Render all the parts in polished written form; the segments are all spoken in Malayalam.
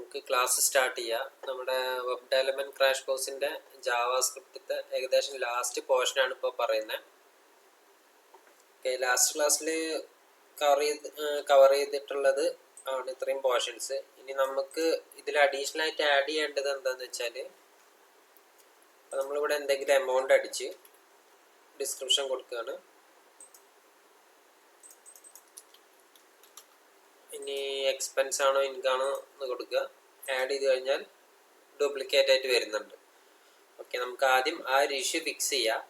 നമുക്ക് ക്ലാസ് സ്റ്റാർട്ട് ചെയ്യാം. നമ്മുടെ വെബ് ഡെവലപ്മെന്റ് ക്രാഷ് കോഴ്സിന്റെ ജാവാസ്ക്രിപ്റ്റിന്റെ ഏകദേശം ലാസ്റ്റ് പോർഷനാണ് ഇപ്പോൾ പറയുന്നത്. ഓക്കെ, ലാസ്റ്റ് ക്ലാസ്സിൽ കവർ ചെയ്തിട്ടുള്ളത് ആണ് ഇത്രയും പോർഷൻസ്. ഇനി നമുക്ക് ഇതിൽ അഡീഷണൽ ആയിട്ട് ആഡ് ചെയ്യേണ്ടത് എന്താണെന്ന് വെച്ചാൽ, നമ്മളിവിടെ എന്തെങ്കിലും എമൗണ്ട് അടിച്ച് ഡിസ്ക്രിപ്ഷൻ കൊടുക്കുകയാണ്. ഇനി എക്സ്പെൻസ് ആണോ ഇൻകം ആണോ എന്ന് കൊടുക്കുക. ആഡ് ചെയ്ത് കഴിഞ്ഞാൽ ഡ്യൂപ്ലിക്കേറ്റ് ആയിട്ട് വരുന്നുണ്ട്. ഓക്കെ, നമുക്ക് ആദ്യം ആ ഒരു ഇഷ്യൂ ഫിക്സ് ചെയ്യാം.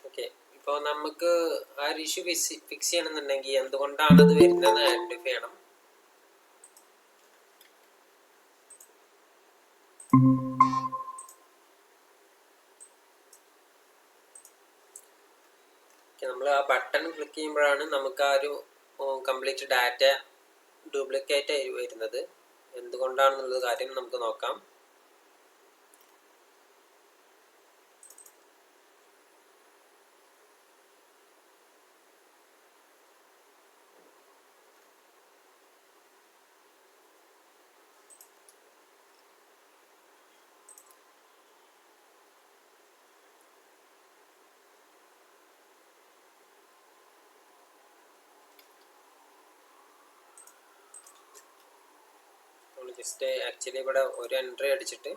ഓക്കെ, ഇപ്പോൾ നമുക്ക് ആ ഒരു ഇഷ്യൂ ഫിക്സ് ചെയ്യണമെന്നുണ്ടെങ്കിൽ എന്തുകൊണ്ടാണ് അത് വരുന്നതെന്ന് ഐഡന്റിഫൈ ചെയ്യണം. നമ്മൾ ആ ബട്ടൺ ക്ലിക്ക് ചെയ്യുമ്പോഴാണ് നമുക്ക് ആ ഒരു കംപ്ലീറ്റ് ഡാറ്റ ഡ്യൂപ്ലിക്കേറ്റ് ആയി വരുന്നത്. എന്തുകൊണ്ടാണെന്നുള്ള കാര്യം നമുക്ക് നോക്കാം. ജസ്റ്റ് ആക്ച്വലി ഇവിടെ ഒരു എൻട്രി അടിച്ചിട്ട്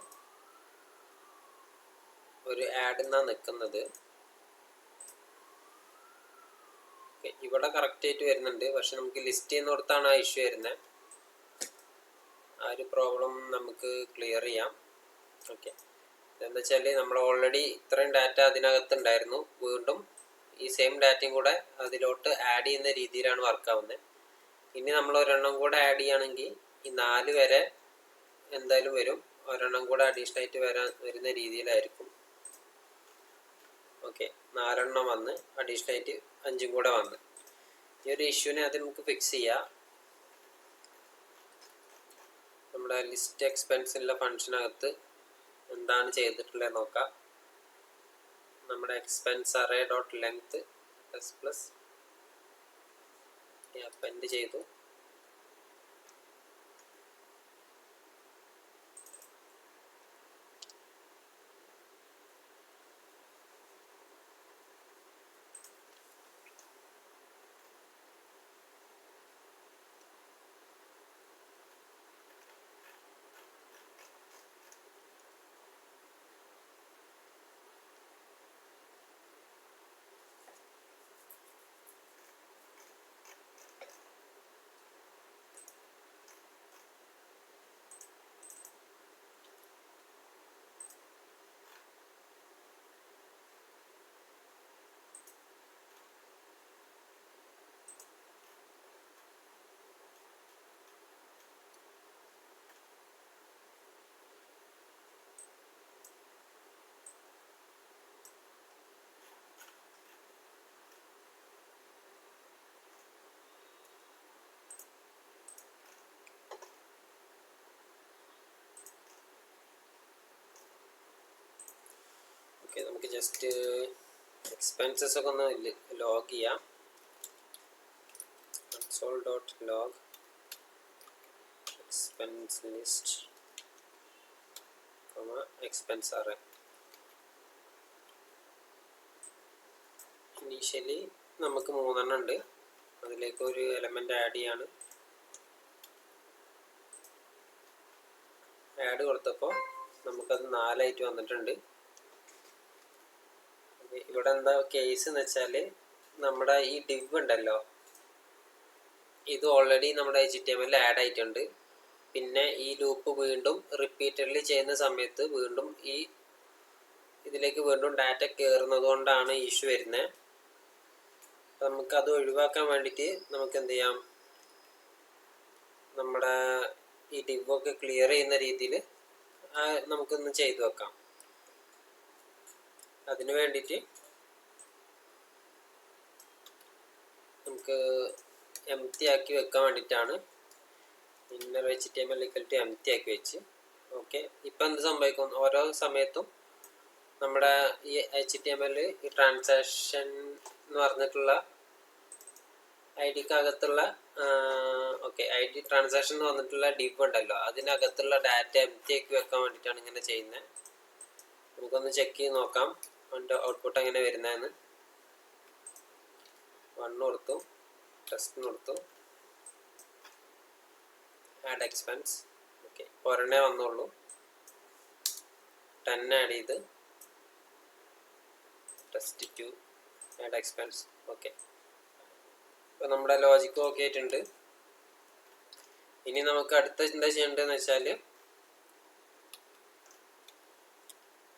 ഒരു ആഡ് എന്നാണ് നിൽക്കുന്നത്. ഇവിടെ കറക്റ്റ് ആയിട്ട് വരുന്നുണ്ട്, പക്ഷെ നമുക്ക് ലിസ്റ്റ് ചെയ്യുന്നിടത്താണ് ആ ഇഷ്യൂ വരുന്നത്. ആ ഒരു പ്രോബ്ലം നമുക്ക് ക്ലിയർ ചെയ്യാം. ഓക്കെ, എന്താ വെച്ചാൽ നമ്മൾ ഓൾറെഡി ഇത്രയും ഡാറ്റ അതിനകത്തുണ്ടായിരുന്നു. വീണ്ടും ഈ സെയിം ഡാറ്റയും കൂടെ അതിലോട്ട് ആഡ് ചെയ്യുന്ന രീതിയിലാണ് വർക്ക് ആവുന്നത്. ഇനി നമ്മൾ ഒരെണ്ണം കൂടെ ആഡ് ചെയ്യുകയാണെങ്കിൽ ഈ 4 വരെ എന്തായാലും വരും. ഒരെണ്ണം കൂടെ അഡീഷണൽ ആയിട്ട് വരുന്ന രീതിയിലായിരിക്കും. ഓക്കെ, 4 എണ്ണം വന്ന് അഡീഷണൽ ആയിട്ട് 5 കൂടെ വന്ന് ഈ ഒരു ഇഷ്യൂനെ അത് നമുക്ക് ഫിക്സ് ചെയ്യാം. നമ്മുടെ ലിസ്റ്റ് എക്സ്പെൻസിലുള്ള ഫംഗ്ഷനകത്ത് എന്താണ് ചെയ്തിട്ടുള്ളത് നോക്കാം. നമ്മുടെ expense array dot length plus append ചെയ്തു. ഓക്കെ, നമുക്ക് ജസ്റ്റ് എക്സ്പെൻസസ് ഒക്കെ ഒന്ന് ലോഗ് ചെയ്യാം. console.log expense list expense array. Initially നമുക്ക് 3 എണ്ണം ഉണ്ട്. അതിലേക്ക് ഒരു എലമെന്റ് ആഡ് ചെയ്യാണ്. ആഡ് കൊടുത്തപ്പോൾ നമുക്കത് 4 ആയിട്ട് വന്നിട്ടുണ്ട്. ഇവിടെ എന്താ കേസ് എന്ന് വെച്ചാൽ, നമ്മുടെ ഈ div ഉണ്ടല്ലോ, ഇത് ഓൾറെഡി നമ്മുടെ HTML ആഡ് ആയിട്ടുണ്ട്. പിന്നെ ഈ ലൂപ്പ് വീണ്ടും റിപ്പീറ്റഡ്ലി ചെയ്യുന്ന സമയത്ത് വീണ്ടും ഇതിലേക്ക് വീണ്ടും ഡാറ്റ കയറുന്നത് കൊണ്ടാണ് ഇഷ്യൂ വരുന്നത്. നമുക്കത് ഒഴിവാക്കാൻ വേണ്ടിയിട്ട് നമുക്ക് എന്ത് ചെയ്യാം, നമ്മുടെ ഈ div ഒക്കെ ക്ലിയർ ചെയ്യുന്ന രീതിയിൽ നമുക്കൊന്ന് ചെയ്തു വെക്കാം. അതിനു വേണ്ടിയിട്ട് നമുക്ക് എംപ്റ്റി ആക്കി വെക്കാൻ വേണ്ടിയിട്ടാണ് inner HTML equal to empty ആക്കി വെച്ച്. ഓക്കെ, ഇപ്പം എന്ത് സംഭവിക്കും, ഓരോ സമയത്തും നമ്മുടെ ഈ HTML ഈ ട്രാൻസാക്ഷൻ എന്ന് പറഞ്ഞിട്ടുള്ള ഐഡിക്കകത്തുള്ള ഓക്കെ ID ട്രാൻസാക്ഷൻ എന്ന് പറഞ്ഞിട്ടുള്ള ഡിവ് ഉണ്ടല്ലോ, അതിനകത്തുള്ള ഡാറ്റ എംപ്റ്റി ആക്കി വെക്കാൻ വേണ്ടിയിട്ടാണ് ഇങ്ങനെ ചെയ്യുന്നത്. നമുക്കൊന്ന് ചെക്ക് ചെയ്ത് നോക്കാം അതിൻ്റെ ഔട്ട്പുട്ട് എങ്ങനെ വരുന്നതെന്ന്. 1 കൊടുത്തു, ടെസ്റ്റിന് കൊടുത്തു, ആഡ് എക്സ്പെൻസ്. ഓക്കെ, ഒരെണ്ണേ വന്നുള്ളൂ. 10 ആഡ് ചെയ്ത് ടെസ്റ്റ് 2 ആഡ് എക്സ്പെൻസ്. ഓക്കെ, ഇപ്പോൾ നമ്മുടെ ലോജിക്ക് ഓക്കെ ആയിട്ടുണ്ട്. ഇനി നമുക്ക് അടുത്ത എന്താ ചെയ്യേണ്ടതെന്ന് വെച്ചാൽ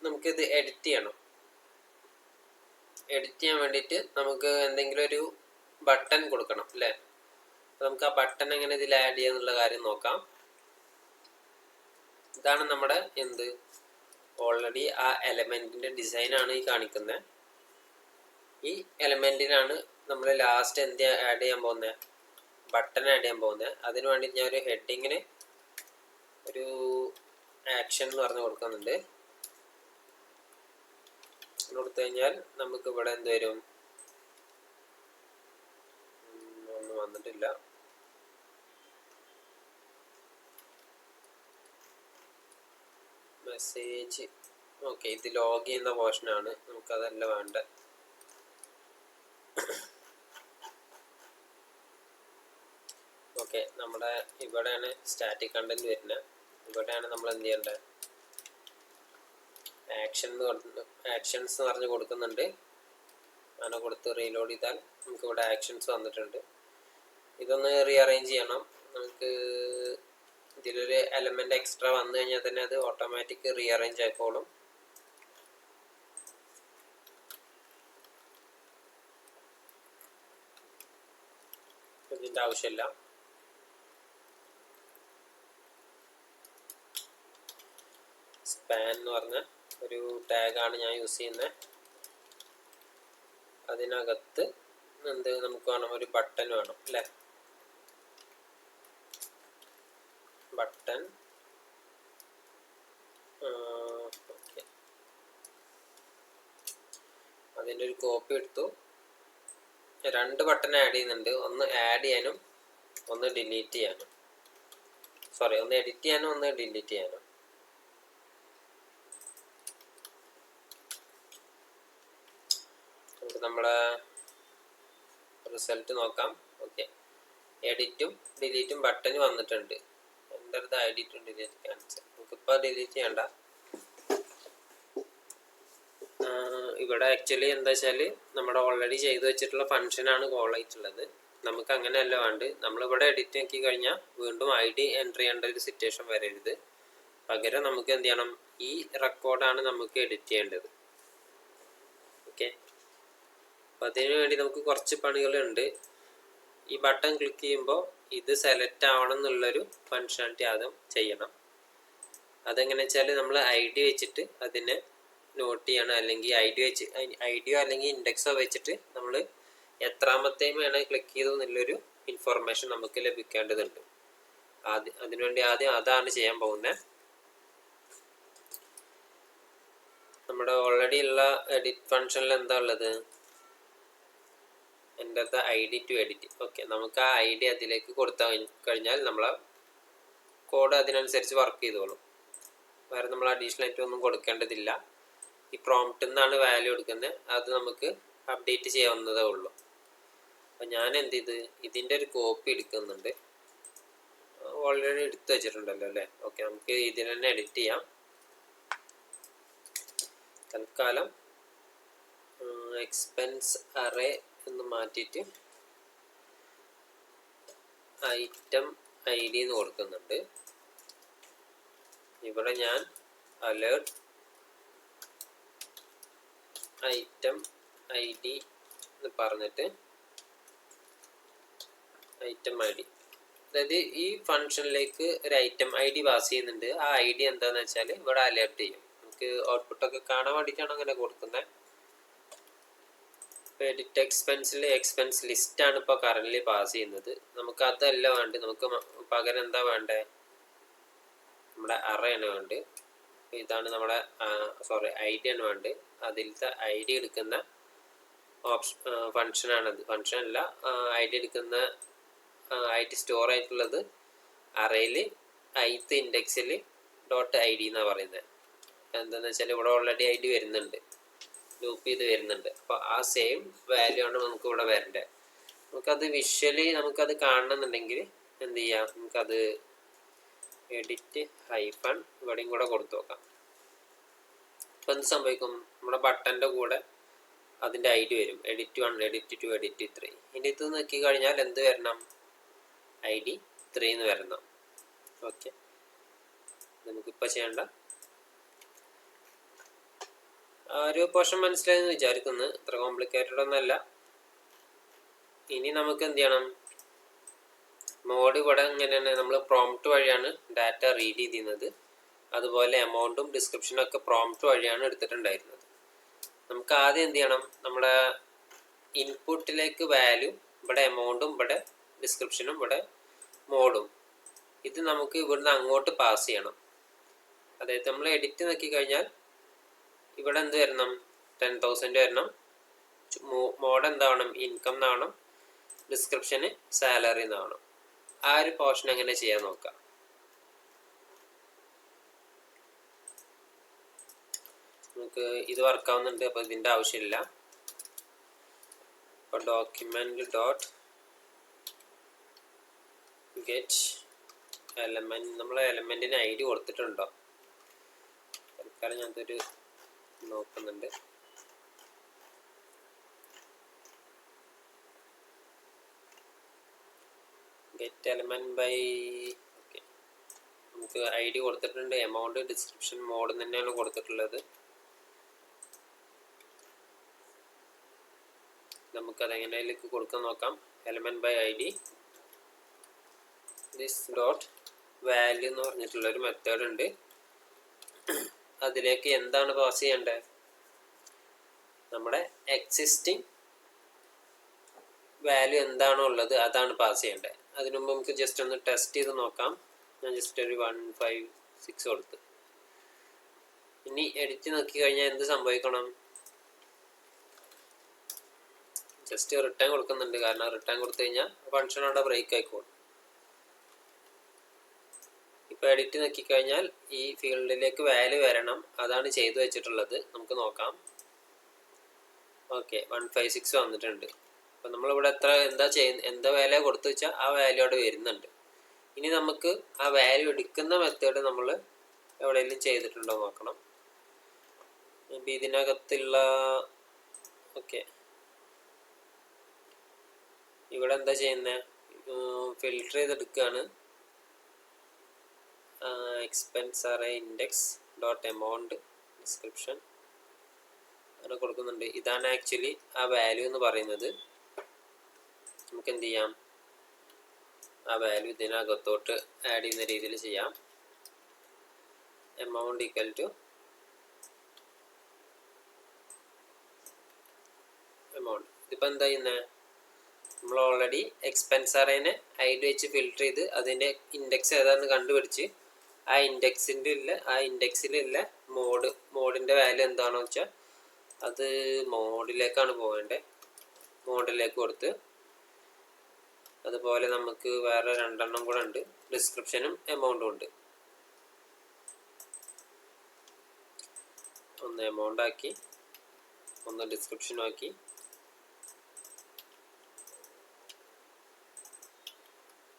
നമുക്കിത് എഡിറ്റ് ചെയ്യണം. എഡിറ്റ് ചെയ്യാൻ വേണ്ടിയിട്ട് നമുക്ക് എന്തെങ്കിലും ഒരു ബട്ടൺ കൊടുക്കണം അല്ലേ. അപ്പോൾ നമുക്ക് ആ ബട്ടൺ എങ്ങനെ ഇതിൽ ആഡ് ചെയ്യാന്നുള്ള കാര്യം നോക്കാം. ഇതാണ് നമ്മുടെ ഓൾറെഡി ആ എലമെൻറ്റിൻ്റെ ഡിസൈനാണ് ഈ കാണിക്കുന്നത്. ഈ എലമെൻറ്റിനാണ് നമ്മൾ ലാസ്റ്റ് എന്ത് ആഡ് ചെയ്യാൻ പോകുന്നത്, ബട്ടൺ ആഡ് ചെയ്യാൻ പോകുന്നത്. അതിന് വേണ്ടിയിട്ട് ഞാൻ ഒരു ഹെഡിങ്ങിന് ഒരു ആക്ഷൻ എന്ന് പറഞ്ഞ് കൊടുക്കുന്നുണ്ട്. കൊടുത്തു കഴിഞ്ഞാൽ നമുക്ക് ഇവിടെ എന്ത് വരും, ഒന്നും വന്നിട്ടില്ല. മെസ്സേജ്. ഓക്കെ, ഇത് ലോഗ് ചെയ്യുന്ന പോർഷനാണ്, നമുക്കതല്ല വേണ്ട. ഓക്കെ, നമ്മുടെ ഇവിടെയാണ് സ്റ്റാറ്റിക് കണ്ടന്റ് വരുന്നത്. ഇവിടെയാണ് നമ്മൾ എന്ത് ചെയ്യേണ്ടത്, ആക്ഷൻസ് എന്ന് പറഞ്ഞ് കൊടുക്കുന്നുണ്ട്. അങ്ങനെ കൊടുത്ത് റീലോഡ് ചെയ്താൽ നമുക്ക് ഇവിടെ ആക്ഷൻസ് വന്നിട്ടുണ്ട്. ഇതൊന്ന് റീഅറേഞ്ച് ചെയ്യണം. നമുക്ക് ഇതിലൊരു എലമെന്റ് എക്സ്ട്രാ വന്നു കഴിഞ്ഞാൽ തന്നെ അത് ഓട്ടോമാറ്റിക് റീഅറേഞ്ച് ആയിക്കോളും. ഇതിൻ്റെ ആവശ്യമില്ല. സ്പാൻ എന്ന് പറഞ്ഞ ഒരു ടാഗാണ് ഞാൻ യൂസ് ചെയ്യുന്നത്. അതിനകത്ത് നമുക്ക് വേണം, ഒരു ബട്ടൺ വേണം അല്ലേ. ബട്ടൺ. ഓക്കെ, അതിൻ്റെ ഒരു കോപ്പി എടുത്തു. 2 ബട്ടൺ ആഡ് ചെയ്യുന്നുണ്ട്, ഒന്ന് ആഡ് ചെയ്യാനും ഒന്ന് ഡിലീറ്റ് ചെയ്യാനും. സോറി, ഒന്ന് എഡിറ്റ് ചെയ്യാനും ഒന്ന് ഡിലീറ്റ് ചെയ്യാനും. നമുക്ക് നമ്മുടെ റിസൾട്ട് നോക്കാം. ഓക്കെ, എഡിറ്റും ഡിലീറ്റും ബട്ടൺ വന്നിട്ടുണ്ട്. എൻ്റെ അടുത്ത് എഡിറ്റും ഡിലീറ്റ് കാണിച്ചു. നമുക്കിപ്പോൾ ഡിലീറ്റ് ചെയ്യണ്ട. ഇവിടെ ആക്ച്വലി എന്താ വെച്ചാൽ നമ്മുടെ ഓൾറെഡി ചെയ്തു വെച്ചിട്ടുള്ള ഫംഗ്ഷനാണ് കോൾ ആയിട്ടുള്ളത്. നമുക്ക് അങ്ങനെയല്ല വേണ്ട. നമ്മളിവിടെ എഡിറ്റ് ആക്കി കഴിഞ്ഞാൽ വീണ്ടും ID എൻ്റർ ചെയ്യേണ്ട ഒരു സിറ്റുവേഷൻ വരരുത്. പകരം നമുക്ക് എന്ത് ചെയ്യണം, ഈ റെക്കോർഡാണ് നമുക്ക് എഡിറ്റ് ചെയ്യേണ്ടത്. ഓക്കെ, അപ്പോൾ അതിനു വേണ്ടി നമുക്ക് കുറച്ച് പണികളുണ്ട്. ഈ ബട്ടൺ ക്ലിക്ക് ചെയ്യുമ്പോൾ ഇത് സെലക്ട് ആവണം എന്നുള്ളൊരു ഫങ്ഷനാലിറ്റി ആദ്യം ചെയ്യണം. അതെങ്ങനെ വെച്ചാൽ നമ്മൾ ID വെച്ചിട്ട് അതിനെ നോട്ട് ചെയ്യണം, അല്ലെങ്കിൽ ഐഡിയോ അല്ലെങ്കിൽ ഇൻഡെക്സോ വെച്ചിട്ട് നമ്മൾ എത്രാമത്തെയും വേണേൽ ക്ലിക്ക് ചെയ്തു എന്നുള്ളൊരു ഇൻഫോർമേഷൻ നമുക്ക് ലഭിക്കേണ്ടതുണ്ട്. അതിനുവേണ്ടി ആദ്യം അതാണ് ചെയ്യാൻ പോകുന്നത്. നമ്മുടെ ഓൾറെഡി ഉള്ള എഡിറ്റ് ഫംഗ്ഷനിൽ എന്താ ഉള്ളത്, എൻ്റെ ID ടു എഡിറ്റ്. ഓക്കെ, നമുക്ക് ആ ID അതിലേക്ക് കൊടുത്തു കഴിഞ്ഞാൽ നമ്മളെ കോഡ് അതിനനുസരിച്ച് വർക്ക് ചെയ്തോളും. വേറെ നമ്മൾ അഡീഷണൽ ആയിട്ട് ഒന്നും കൊടുക്കേണ്ടതില്ല. ഈ പ്രോംപ്റ്റിൽ നിന്നാണ് വാല്യൂ എടുക്കുന്നത്, അത് നമുക്ക് അപ്ഡേറ്റ് ചെയ്യാവുന്നതേ ഉള്ളൂ. അപ്പം ഞാൻ എന്ത് ചെയ്ത് ഇതിൻ്റെ ഒരു കോപ്പി എടുക്കുന്നുണ്ട്. ഓൾറെഡി എടുത്തു വെച്ചിട്ടുണ്ടല്ലോ അല്ലേ. ഓക്കെ, നമുക്ക് ഇതിൽ തന്നെ എഡിറ്റ് ചെയ്യാം. തൽക്കാലം എക്സ്പെൻസ് അറേ എന്ന് മാറ്റിയിട്ട് ഐറ്റം ID എന്ന് കൊടുക്കുന്നുണ്ട്. ഇവിടെ ഞാൻ അലേർട്ട് ഐറ്റം ID എന്ന് പറഞ്ഞിട്ട് ഐറ്റം ID, അതായത് ഈ ഫംഗ്ഷനിലേക്ക് ഒരു ഐറ്റം ID പാസ് ചെയ്യുന്നുണ്ട്. ആ ID എന്താന്ന് വെച്ചാൽ ഇവിടെ അലേർട്ട് ചെയ്യും. നമുക്ക് ഔട്ട്പുട്ടൊക്കെ കാണാൻ വേണ്ടിയിട്ടാണ് അങ്ങനെ കൊടുക്കുന്നത്. ഇപ്പോൾ എഡിറ്റ് എക്സ്പെൻസിൽ എക്സ്പെൻസ് ലിസ്റ്റാണ് ഇപ്പോൾ കറൻ്റ് പാസ് ചെയ്യുന്നത്. നമുക്ക് അതല്ല വേണ്ടത്. നമുക്ക് പകരം എന്താ വേണ്ടത്, നമ്മുടെ അറേയാണ് വേണ്ടത്. ഇതാണ് നമ്മുടെ ID ആണ് വേണ്ടത്. അതിലത്തെ ID എടുക്കുന്ന ഫംഗ്ഷനാണത്. ഫംഗ്ഷൻ അല്ല, ID എടുക്കുന്ന ID സ്റ്റോർ ആയിട്ടുള്ളത് അറേയിൽ ith ഇൻഡെക്സിൽ .id എന്നാണ് പറയുന്നത്. എന്താണെന്ന് വെച്ചാൽ ഇവിടെ ഓൾറെഡി ID വരുന്നുണ്ട്, ലൂപ്പ് ചെയ്ത് വരുന്നുണ്ട്. അപ്പോൾ ആ സെയിം വാല്യൂ ആണ് നമുക്ക് ഇവിടെ വരേണ്ടത്. നമുക്കത് വിഷ്വലി നമുക്കത് കാണണമെന്നുണ്ടെങ്കിൽ എന്ത് ചെയ്യാം, നമുക്കത് എഡിറ്റ് ഹൈഫൺ ഇവിടെയും കൂടെ കൊടുത്തു നോക്കാം. ഇപ്പം എന്ത് സംഭവിക്കും, നമ്മുടെ ബട്ടൻ്റെ കൂടെ അതിൻ്റെ ID വരും. Edit 1, edit 2, edit 3. ഇതിൻ്റെ ഇത് നോക്കി കഴിഞ്ഞാൽ എന്ത് വരണം, ID 3 എന്ന് വരണം. ഓക്കെ, നമുക്കിപ്പോൾ ചെയ്യേണ്ട ഒരു പോർഷൻ മനസ്സിലായെന്ന് വിചാരിക്കുന്നു. അത്ര കോംപ്ലിക്കേറ്റഡ് ഒന്നല്ല. ഇനി നമുക്ക് എന്ത് ചെയ്യണം, മോഡ് ഇവിടെ ഇങ്ങനെയാണ്, നമ്മൾ പ്രോംപ്റ്റ് വഴിയാണ് ഡാറ്റ റീഡ് ചെയ്തിരുന്നത്. അതുപോലെ എമൗണ്ടും ഡിസ്ക്രിപ്ഷനും ഒക്കെ പ്രോംപ്റ്റ് വഴിയാണ് എടുത്തിട്ടുണ്ടായിരുന്നത്. നമുക്ക് ആദ്യം എന്ത് ചെയ്യണം, നമ്മുടെ ഇൻപുട്ടിലേക്ക് വാല്യൂ ഇവിടെ എമൗണ്ടും ഇവിടെ ഡിസ്ക്രിപ്ഷനും ഇവിടെ മോഡും ഇത് നമുക്ക് ഇവിടുന്ന് അങ്ങോട്ട് പാസ് ചെയ്യണം. അതായത് നമ്മൾ എഡിറ്റ് നോക്കി കഴിഞ്ഞാൽ ഇവിടെ എന്ത് വരണം, 10,000 വരണം. മോഡ് എന്താവണം, ഇൻകം എന്നാവണം. ഡിസ്ക്രിപ്ഷന് സാലറി എന്നാവണം. ആ ഒരു പോർഷൻ എങ്ങനെ ചെയ്യാൻ നോക്കാം. നമുക്ക് ഇത് വർക്കാവുന്നുണ്ട്, അപ്പോൾ ഇതിൻ്റെ ആവശ്യമില്ല. അപ്പോൾ ഡോക്യുമെന്റ് ഡോട്ട് ഗെറ്റ് എലമെന്റ്, നമ്മൾ എലമെന്റിന് ID കൊടുത്തിട്ടുണ്ടോ തൽക്കാലം ഞാനതൊരു നോക്കുന്നുണ്ട്. ഗെറ്റ് എലമെന്റ് ബൈ, ഓക്കെ, നമുക്ക് ID കൊടുത്തിട്ടുണ്ട്. എമൗണ്ട് ഡിസ്ക്രിപ്ഷൻ മോഡ് തന്നെയാണ് കൊടുത്തിട്ടുള്ളത്. നമുക്കതെങ്ങനെയൊക്കെ കൊടുക്കാൻ നോക്കാം. Element by ID this dot value എന്ന് പറഞ്ഞിട്ടുള്ളൊരു മെത്തേഡ് ഉണ്ട്. അതിലേക്ക് എന്താണ് പാസ് ചെയ്യേണ്ടത്, നമ്മുടെ എക്സിസ്റ്റിംഗ് വാല്യൂ എന്താണോ ഉള്ളത് അതാണ് പാസ് ചെയ്യേണ്ടത്. അതിനു മുമ്പ് നമുക്ക് ജസ്റ്റ് ഒന്ന് ടെസ്റ്റ് ചെയ്ത് നോക്കാം. ഞാൻ ജസ്റ്റ് ഒരു 156 കൊടുത്ത് ഇനി എഡിറ്റ് നോക്കി കഴിഞ്ഞാൽ എന്ത് സംഭവിക്കണം, ജസ്റ്റ് റിട്ടേൺ കൊടുക്കുന്നുണ്ട്. കാരണം റിട്ടേൺ കൊടുത്തു കഴിഞ്ഞാൽ ഫംഗ്ഷൻ അവിടെ ബ്രേക്ക് ആയിക്കോളും. ഇപ്പോൾ എഡിറ്റ് നോക്കിക്കഴിഞ്ഞാൽ ഈ ഫീൽഡിലേക്ക് വാല്യൂ വരണം, അതാണ് ചെയ്തു വെച്ചിട്ടുള്ളത്. നമുക്ക് നോക്കാം. ഓക്കെ, 156 വന്നിട്ടുണ്ട്. അപ്പം നമ്മളിവിടെ എന്താ വാല്യൂ കൊടുത്തു വെച്ചാൽ ആ വാല്യൂ അവിടെ വരുന്നുണ്ട്. ഇനി നമുക്ക് ആ വാല്യൂ എടുക്കുന്ന മെത്തേഡ് നമ്മൾ എവിടെയെങ്കിലും ചെയ്തിട്ടുണ്ടോ നോക്കണം. ഇപ്പം ഇതിനകത്തുള്ള ഓക്കെ, ഇവിടെ എന്താ ചെയ്യുന്നത്, ഫിൽട്ടർ ചെയ്തെടുക്കുകയാണ്. Expense array index dot amount description അങ്ങനെ കൊടുക്കുന്നുണ്ട്. ഇതാണ് ആക്ച്വലി ആ വാല്യൂ എന്ന് പറയുന്നത്. നമുക്ക് എന്ത് ചെയ്യാം, ആ വാല്യൂ ഇതിനകത്തോട്ട് ആഡ് ചെയ്യുന്ന രീതിയിൽ ചെയ്യാം. Amount equal to amount. ഇതിപ്പോൾ എന്താ ചെയ്യുന്നത്, നമ്മൾ ഓൾറെഡി എക്സ്പെൻസ് അറേനെ ID വെച്ച് ഫിൽട്ടർ ചെയ്ത് അതിൻ്റെ ഇൻഡെക്സ് ഏതാണെന്ന് കണ്ടുപിടിച്ച് ആ ഇൻഡെക്സിലുള്ള മോഡിൻ്റെ വാല്യൂ എന്താണോ വെച്ചാൽ അത് മോഡിലേക്കാണ് പോകേണ്ടത്. മോഡിലേക്ക് കൊടുത്ത് അതുപോലെ നമുക്ക് വേറെ 2 എണ്ണം കൂടെ ഉണ്ട്, ഡിസ്ക്രിപ്ഷനും എമൗണ്ടും ഉണ്ട്. ഒന്ന് എമൗണ്ട് ആക്കി, ഒന്ന് ഡിസ്ക്രിപ്ഷനും ആക്കി.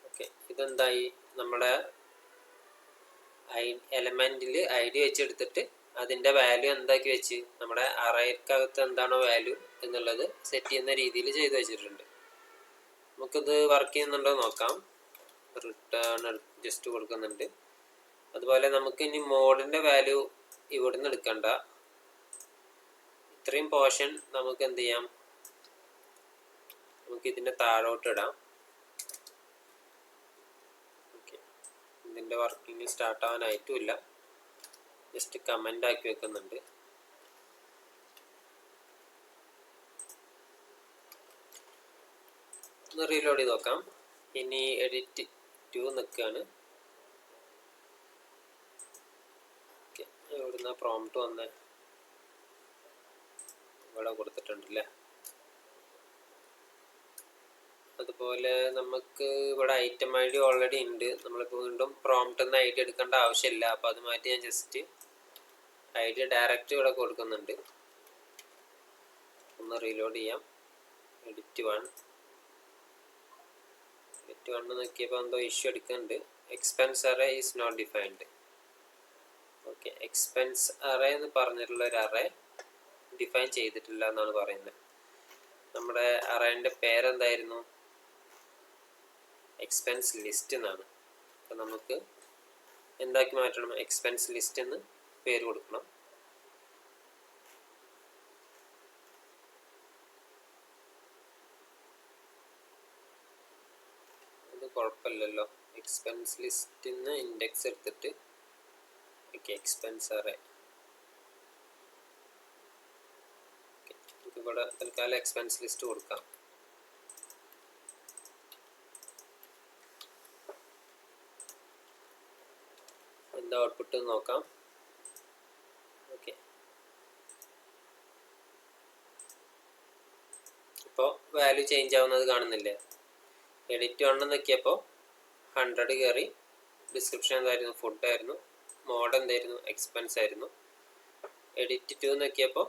ഓക്കെ, ഇതെന്തായി, നമ്മുടെ എലമെന്റിൽ ID വെച്ചെടുത്തിട്ട് അതിൻ്റെ വാല്യൂ എന്താക്കി വെച്ച് നമ്മുടെ അറേക്കകത്ത് എന്താണോ വാല്യൂ എന്നുള്ളത് സെറ്റ് ചെയ്യുന്ന രീതിയിൽ ചെയ്തു വെച്ചിട്ടുണ്ട്. നമുക്കിത് വർക്ക് ചെയ്യുന്നുണ്ടോ നോക്കാം. റിട്ടേൺ ജസ്റ്റ് കൊടുക്കുന്നുണ്ട്. അതുപോലെ നമുക്ക് ഇനി മോഡിൻ്റെ വാല്യൂ ഇവിടുന്ന് എടുക്കണ്ട. ഇത്രയും പോർഷൻ നമുക്ക് എന്ത് ചെയ്യാം, നമുക്ക് ഇതിൻ്റെ താഴോട്ട് ഇടാം. ഓക്കെ, ഇതിൻ്റെ വർക്കിംഗ് സ്റ്റാർട്ട് ആവാനായിട്ടുമില്ല, ജസ്റ്റ് കമൻ്റ് ആക്കി വെക്കുന്നുണ്ട്. ഒന്ന് റീലോഡ് ചെയ്ത് നോക്കാം. ഇനി എഡിറ്റ് 2 നിൽക്കുകയാണ്. ഓക്കെ, ഇവിടുന്ന് പ്രോംപ്റ്റ് വന്ന് ഇവിടെ കൊടുത്തിട്ടുണ്ടല്ലേ. അതുപോലെ നമുക്ക് ഇവിടെ ഐറ്റം ഐ ഡി ഓൾറെഡി ഉണ്ട്. നമ്മളിപ്പോൾ വീണ്ടും പ്രോംപ്റ്റിൽ നിന്ന് ഐ ഡി എടുക്കേണ്ട ആവശ്യമില്ല. അപ്പോൾ അത് മാറ്റി ഞാൻ ജസ്റ്റ് ഐ ഡി ഡയറക്റ്റ് ഇവിടെ കൊടുക്കുന്നുണ്ട്. ഒന്ന് റീലോഡ് ചെയ്യാം. എഡിറ്റ് 1 നോക്കിയപ്പോൾ എന്തോ ഇഷ്യൂ എടുക്കുന്നുണ്ട്. Expense array is not defined. Okay, expense array എന്ന് പറഞ്ഞിട്ടുള്ള ഒരു അറേ ഡിഫൈൻ ചെയ്തിട്ടില്ല എന്നാണ് പറയുന്നത്. നമ്മുടെ അറേൻ്റെ പേരെന്തായിരുന്നു? എക്സ്പെൻസ് ലിസ്റ്റ് എന്നാണ്. അപ്പം നമുക്ക് എന്താക്കി മാറ്റണം? എക്സ്പെൻസ് ലിസ്റ്റ് എന്ന് പേര് കൊടുക്കണം. അത് കുഴപ്പമില്ലല്ലോ. എക്സ്പെൻസ് ലിസ്റ്റിൽ നിന്ന് ഇൻഡെക്സ് എടുത്തിട്ട് ഓക്കെ, എക്സ്പെൻസ് അറേ. ഇവിടെ തൽക്കാലം എക്സ്പെൻസ് ലിസ്റ്റ് കൊടുക്കാം. എന്താ ഔട്ട്പുട്ട് നോക്കാം. ഓക്കെ, ഇപ്പോൾ വാല്യൂ ചേഞ്ച് ആവുന്നത് കാണുന്നില്ലേ? എഡിറ്റ് 1 നോക്കിയപ്പോൾ 100 കയറി. ഡിസ്ക്രിപ്ഷൻ എന്തായിരുന്നു? ഫുഡ് ആയിരുന്നു. മോഡ് എന്തായിരുന്നു? എക്സ്പെൻസ് ആയിരുന്നു. എഡിറ്റ് 2 നോക്കിയപ്പോൾ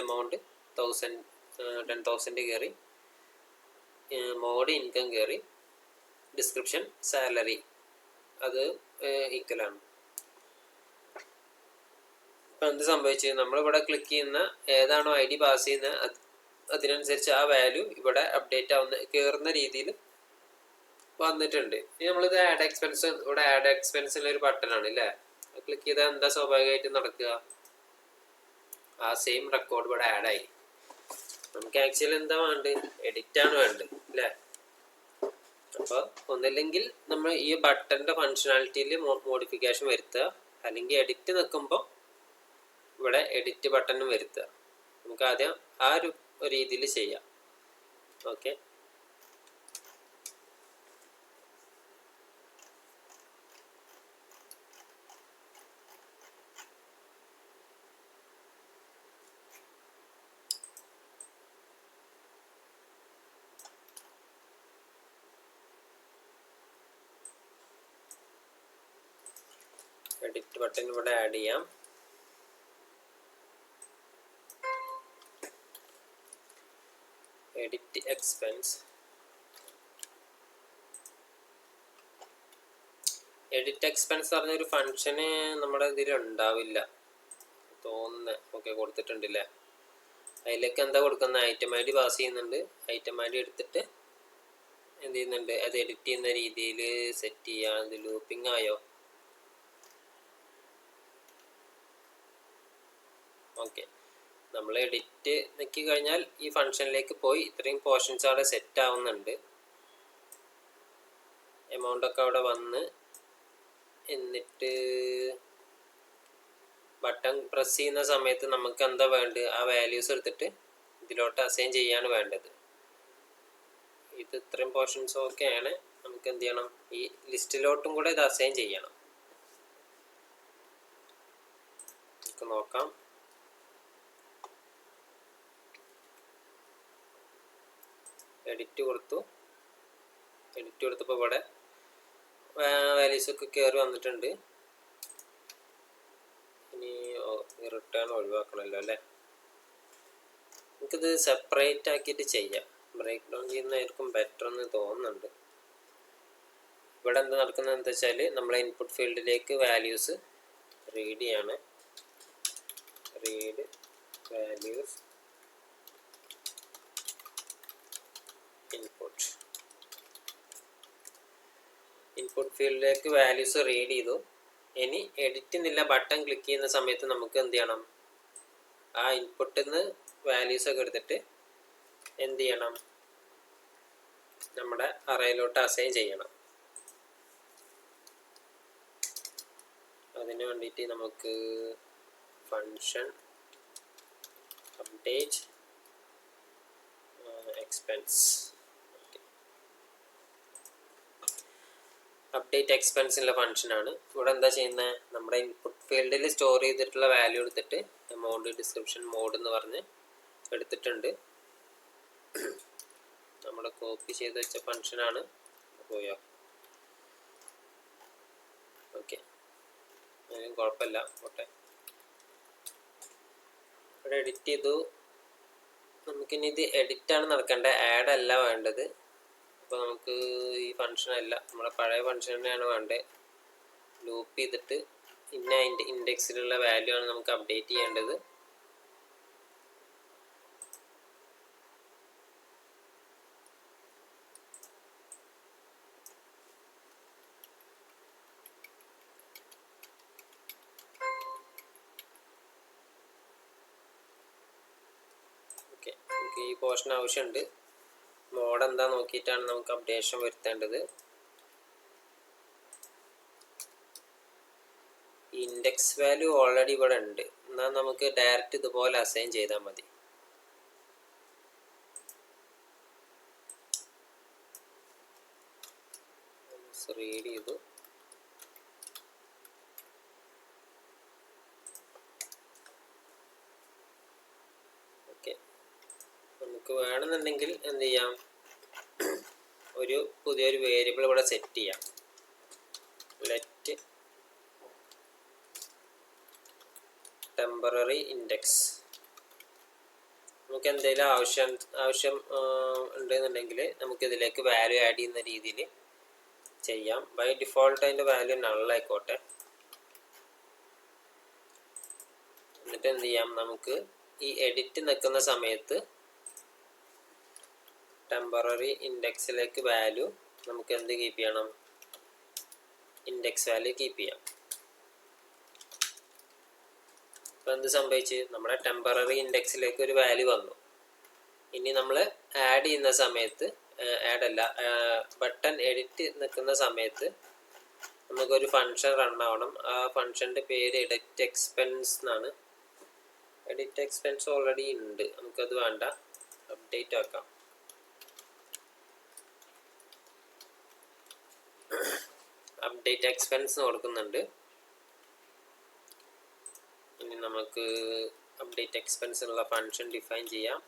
എമൗണ്ട് 10,000 കയറി. മോഡ് ഇൻകം കയറി. ഡിസ്ക്രിപ്ഷൻ സാലറി അത് ഈക്വലാണ്. ഇപ്പം എന്ത് സംഭവിച്ചു? നമ്മളിവിടെ ക്ലിക്ക് ചെയ്യുന്ന ഏതാണോ ഐ ഡി പാസ് ചെയ്യുന്നത് അതിനനുസരിച്ച് ആ വാല്യൂ ഇവിടെ അപ്ഡേറ്റ് ആവുന്ന കയറുന്ന രീതിയിൽ വന്നിട്ടുണ്ട്. ഇനി നമ്മളിത് ആഡ് എക്സ്പെൻസ്, ഇവിടെ ആഡ് എക്സ്പെൻസിലൊരു ബട്ടണാണ് അല്ലേ? ക്ലിക്ക് ചെയ്താൽ എന്താ സ്വാഭാവികമായിട്ടും നടക്കുക? ആ സെയിം റെക്കോർഡ് ഇവിടെ ആഡായി. നമുക്ക് ആക്ച്വലി എന്താ വേണ്ടത്? എഡിറ്റാണ് വേണ്ടത് അല്ലേ? അപ്പോൾ ഒന്നില്ലെങ്കിൽ നമ്മൾ ഈ ബട്ടൻ്റെ ഫങ്ഷനാലിറ്റിയിൽ മോഡിഫിക്കേഷൻ വരുത്തുക, അല്ലെങ്കിൽ എഡിറ്റ് നിൽക്കുമ്പോൾ ഇവിടെ എഡിറ്റ് ബട്ടണും വരുത്തുക. നമുക്ക് ആദ്യം ആ ഒരു രീതിയിൽ ചെയ്യാം. ഓക്കെ, എഡിറ്റ് ബട്ടൺ ഇവിടെ ആഡ് ചെയ്യാം. Edit expense. എഡിറ്റ് എക്സ്പെൻസ് പറഞ്ഞൊരു ഫങ്ഷന് നമ്മുടെ ഇതിൽ ഉണ്ടാവില്ല തോന്നുന്നത്. ഓക്കെ, കൊടുത്തിട്ടുണ്ടല്ലേ? അതിലേക്ക് എന്താ കൊടുക്കുന്നത്? ഐറ്റം ഐ ഡി പാസ് ചെയ്യുന്നുണ്ട്. ഐറ്റം ഐ ഡി എടുത്തിട്ട് എന്ത് ചെയ്യുന്നുണ്ട്? അത് എഡിറ്റ് ചെയ്യുന്ന രീതിയിൽ സെറ്റ് ചെയ്യാം. ഇത് ലൂപ്പിംഗ് ആയോ? ഓക്കെ, നമ്മൾ എഡിറ്റ് നോക്കി കഴിഞ്ഞാൽ ഈ ഫംഗ്ഷനിലേക്ക് പോയി ഇത്രയും പോർഷൻസ് അവിടെ സെറ്റ് ആവുന്നുണ്ട്. എമൗണ്ട് ഒക്കെ അവിടെ വന്ന് എന്നിട്ട് ബട്ടൺ പ്രസ് ചെയ്യുന്ന സമയത്ത് നമുക്ക് എന്താ വേണ്ടത്? ആ വാല്യൂസ് എടുത്തിട്ട് ഇതിലോട്ട് അസൈൻ ചെയ്യാണ് വേണ്ടത്. ഇത് ഇത്രയും പോർഷൻസ് ഒക്കെയാണ്. നമുക്ക് എന്ത് ചെയ്യണം? ഈ ലിസ്റ്റിലോട്ടും കൂടെ ഇത് അസൈൻ ചെയ്യണം. നമുക്ക് നോക്കാം. എഡിറ്റ് കൊടുത്തപ്പോൾ ഇവിടെ വാല്യൂസ് ഒക്കെ കയറി വന്നിട്ടുണ്ട്. ഇനി റിട്ടേൺ ഒഴിവാക്കണമല്ലോ അല്ലേ? നമുക്കിത് സെപ്പറേറ്റ് ആക്കിയിട്ട് ചെയ്യാം. ബ്രേക്ക് ഡൗൺ ചെയ്യുന്നതായിരിക്കും ബെറ്റർ എന്ന് തോന്നുന്നുണ്ട്. ഇവിടെ എന്താ നടക്കുന്നത് എന്താ വെച്ചാൽ നമ്മളെ ഇൻപുട്ട് ഫീൽഡിലേക്ക് വാല്യൂസ് റീഡ് ചെയ്യാണ്. റീഡ് വാല്യൂസ് ഇൻപുട്ട് ഫീൽഡിലേക്ക് വാല്യൂസ് റീഡ് ചെയ്തു. ഇനി എഡിറ്റ് എന്നുള്ള ബട്ടൺ ക്ലിക്ക് ചെയ്യുന്ന സമയത്ത് നമുക്ക് എന്ത് ചെയ്യണം? ആ ഇൻപുട്ടിൽ നിന്ന് വാല്യൂസ് ഒക്കെ എടുത്തിട്ട് എന്ത് ചെയ്യണം? നമ്മുടെ അറേയിലോട്ട് അസൈൻ ചെയ്യണം. അതിന് വേണ്ടിയിട്ട് നമുക്ക് ഫങ്ഷൻ അപ്ഡേറ്റ് എക്സ്പെൻസ്. അപ്ഡേറ്റ് എക്സ്പെൻസിനുള്ള ഫംഗ്ഷനാണ്. ഇവിടെ എന്താ ചെയ്യുന്നത്, നമ്മുടെ ഇൻപുട്ട് ഫീൽഡിൽ സ്റ്റോർ ചെയ്തിട്ടുള്ള വാല്യൂ എടുത്തിട്ട് എമൗണ്ട് ഡിസ്ക്രിപ്ഷൻ മോഡ് എന്ന് പറഞ്ഞ് എടുത്തിട്ടുണ്ട്. നമ്മൾ കോപ്പി ചെയ്ത് വെച്ച ഫംഗ്ഷനാണ്. പോയോ? ഓക്കെ, അതിനും കുഴപ്പമില്ല, പോട്ടെ. ഇവിടെ എഡിറ്റ് ചെയ്തു. നമുക്കിനി ഇത് എഡിറ്റാണ് നടക്കേണ്ടത്, ആഡ് അല്ല വേണ്ടത്. അപ്പോൾ നമുക്ക് ഈ ഫംഗ്ഷൻ അല്ല, നമ്മുടെ പഴയ ഫംഗ്ഷൻ തന്നെയാണ് വേണ്ടത്. ലൂപ്പ് ചെയ്തിട്ട് ഇന്ന ഇൻഡെക്സിലുള്ള വാല്യൂ ആണ് നമുക്ക് അപ്ഡേറ്റ് ചെയ്യേണ്ടത്. ഓക്കെ, നമുക്ക് ഈ പോർഷൻ ആവശ്യമുണ്ട്. മോഡ് എന്താ നോക്കിയിട്ടാണ് നമുക്ക് അപ്ഡേഷൻ വരുത്തേണ്ടത്. ഇൻഡെക്സ് വാല്യൂ ഓൾറെഡി ഇവിടെ ഉണ്ട്, എന്നാൽ നമുക്ക് ഡയറക്റ്റ് ഇതുപോലെ അസൈൻ ചെയ്താൽ മതി. റീഡ് ചെയ്തു. ഓക്കെ, നമുക്ക് വേണമെന്നുണ്ടെങ്കിൽ എന്ത് ചെയ്യാം, ഒരു പുതിയൊരു വേരിയബിൾ ഇവിടെ സെറ്റ് ചെയ്യാം. Let temporary index. നമുക്ക് എന്തെങ്കിലും ആവശ്യം ഉണ്ടെന്നുണ്ടെങ്കിൽ നമുക്ക് ഇതിലേക്ക് വാല്യൂ ആഡ് ചെയ്യുന്ന രീതിയിൽ ചെയ്യാം. ബൈ ഡിഫോൾട്ട് അതിൻ്റെ വാല്യൂ നള്ളായിക്കോട്ടെ. എന്നിട്ട് എന്ത് ചെയ്യാം, നമുക്ക് ഈ എഡിറ്റ് നിൽക്കുന്ന സമയത്ത് ടെമ്പററി ഇൻഡെക്സിലേക്ക് വാല്യൂ നമുക്ക് എന്ത് കീപ്പ് ചെയ്യണം, ഇൻഡെക്സ് വാല്യൂ കീപ്പ് ചെയ്യാം. ഇപ്പം എന്ത് സംഭവിച്ച്, നമ്മുടെ ടെമ്പററി ഇൻഡെക്സിലേക്ക് ഒരു വാല്യൂ വന്നു. ഇനി നമ്മൾ ആഡ് ചെയ്യുന്ന സമയത്ത്, ബട്ടൺ എഡിറ്റ് നിൽക്കുന്ന സമയത്ത് നമുക്കൊരു ഫംഗ്ഷൻ റൺ ആവണം. ആ ഫംഗ്ഷൻ്റെ പേര് എഡിറ്റ് എക്സ്പെൻസ് എന്നാണ്. എഡിറ്റ് എക്സ്പെൻസ് ഓൾറെഡി ഉണ്ട്, നമുക്കത് വേണ്ട, അപ്ഡേറ്റ് ആക്കാം. അപ്ഡേറ്റ് എക്സ്പെൻസ് കൊടുക്കുന്നുണ്ട്. ഇനി നമുക്ക് അപ്ഡേറ്റ് എക്സ്പെൻസ് ഉള്ള ഫംഗ്ഷൻ ഡിഫൈൻ ചെയ്യാം.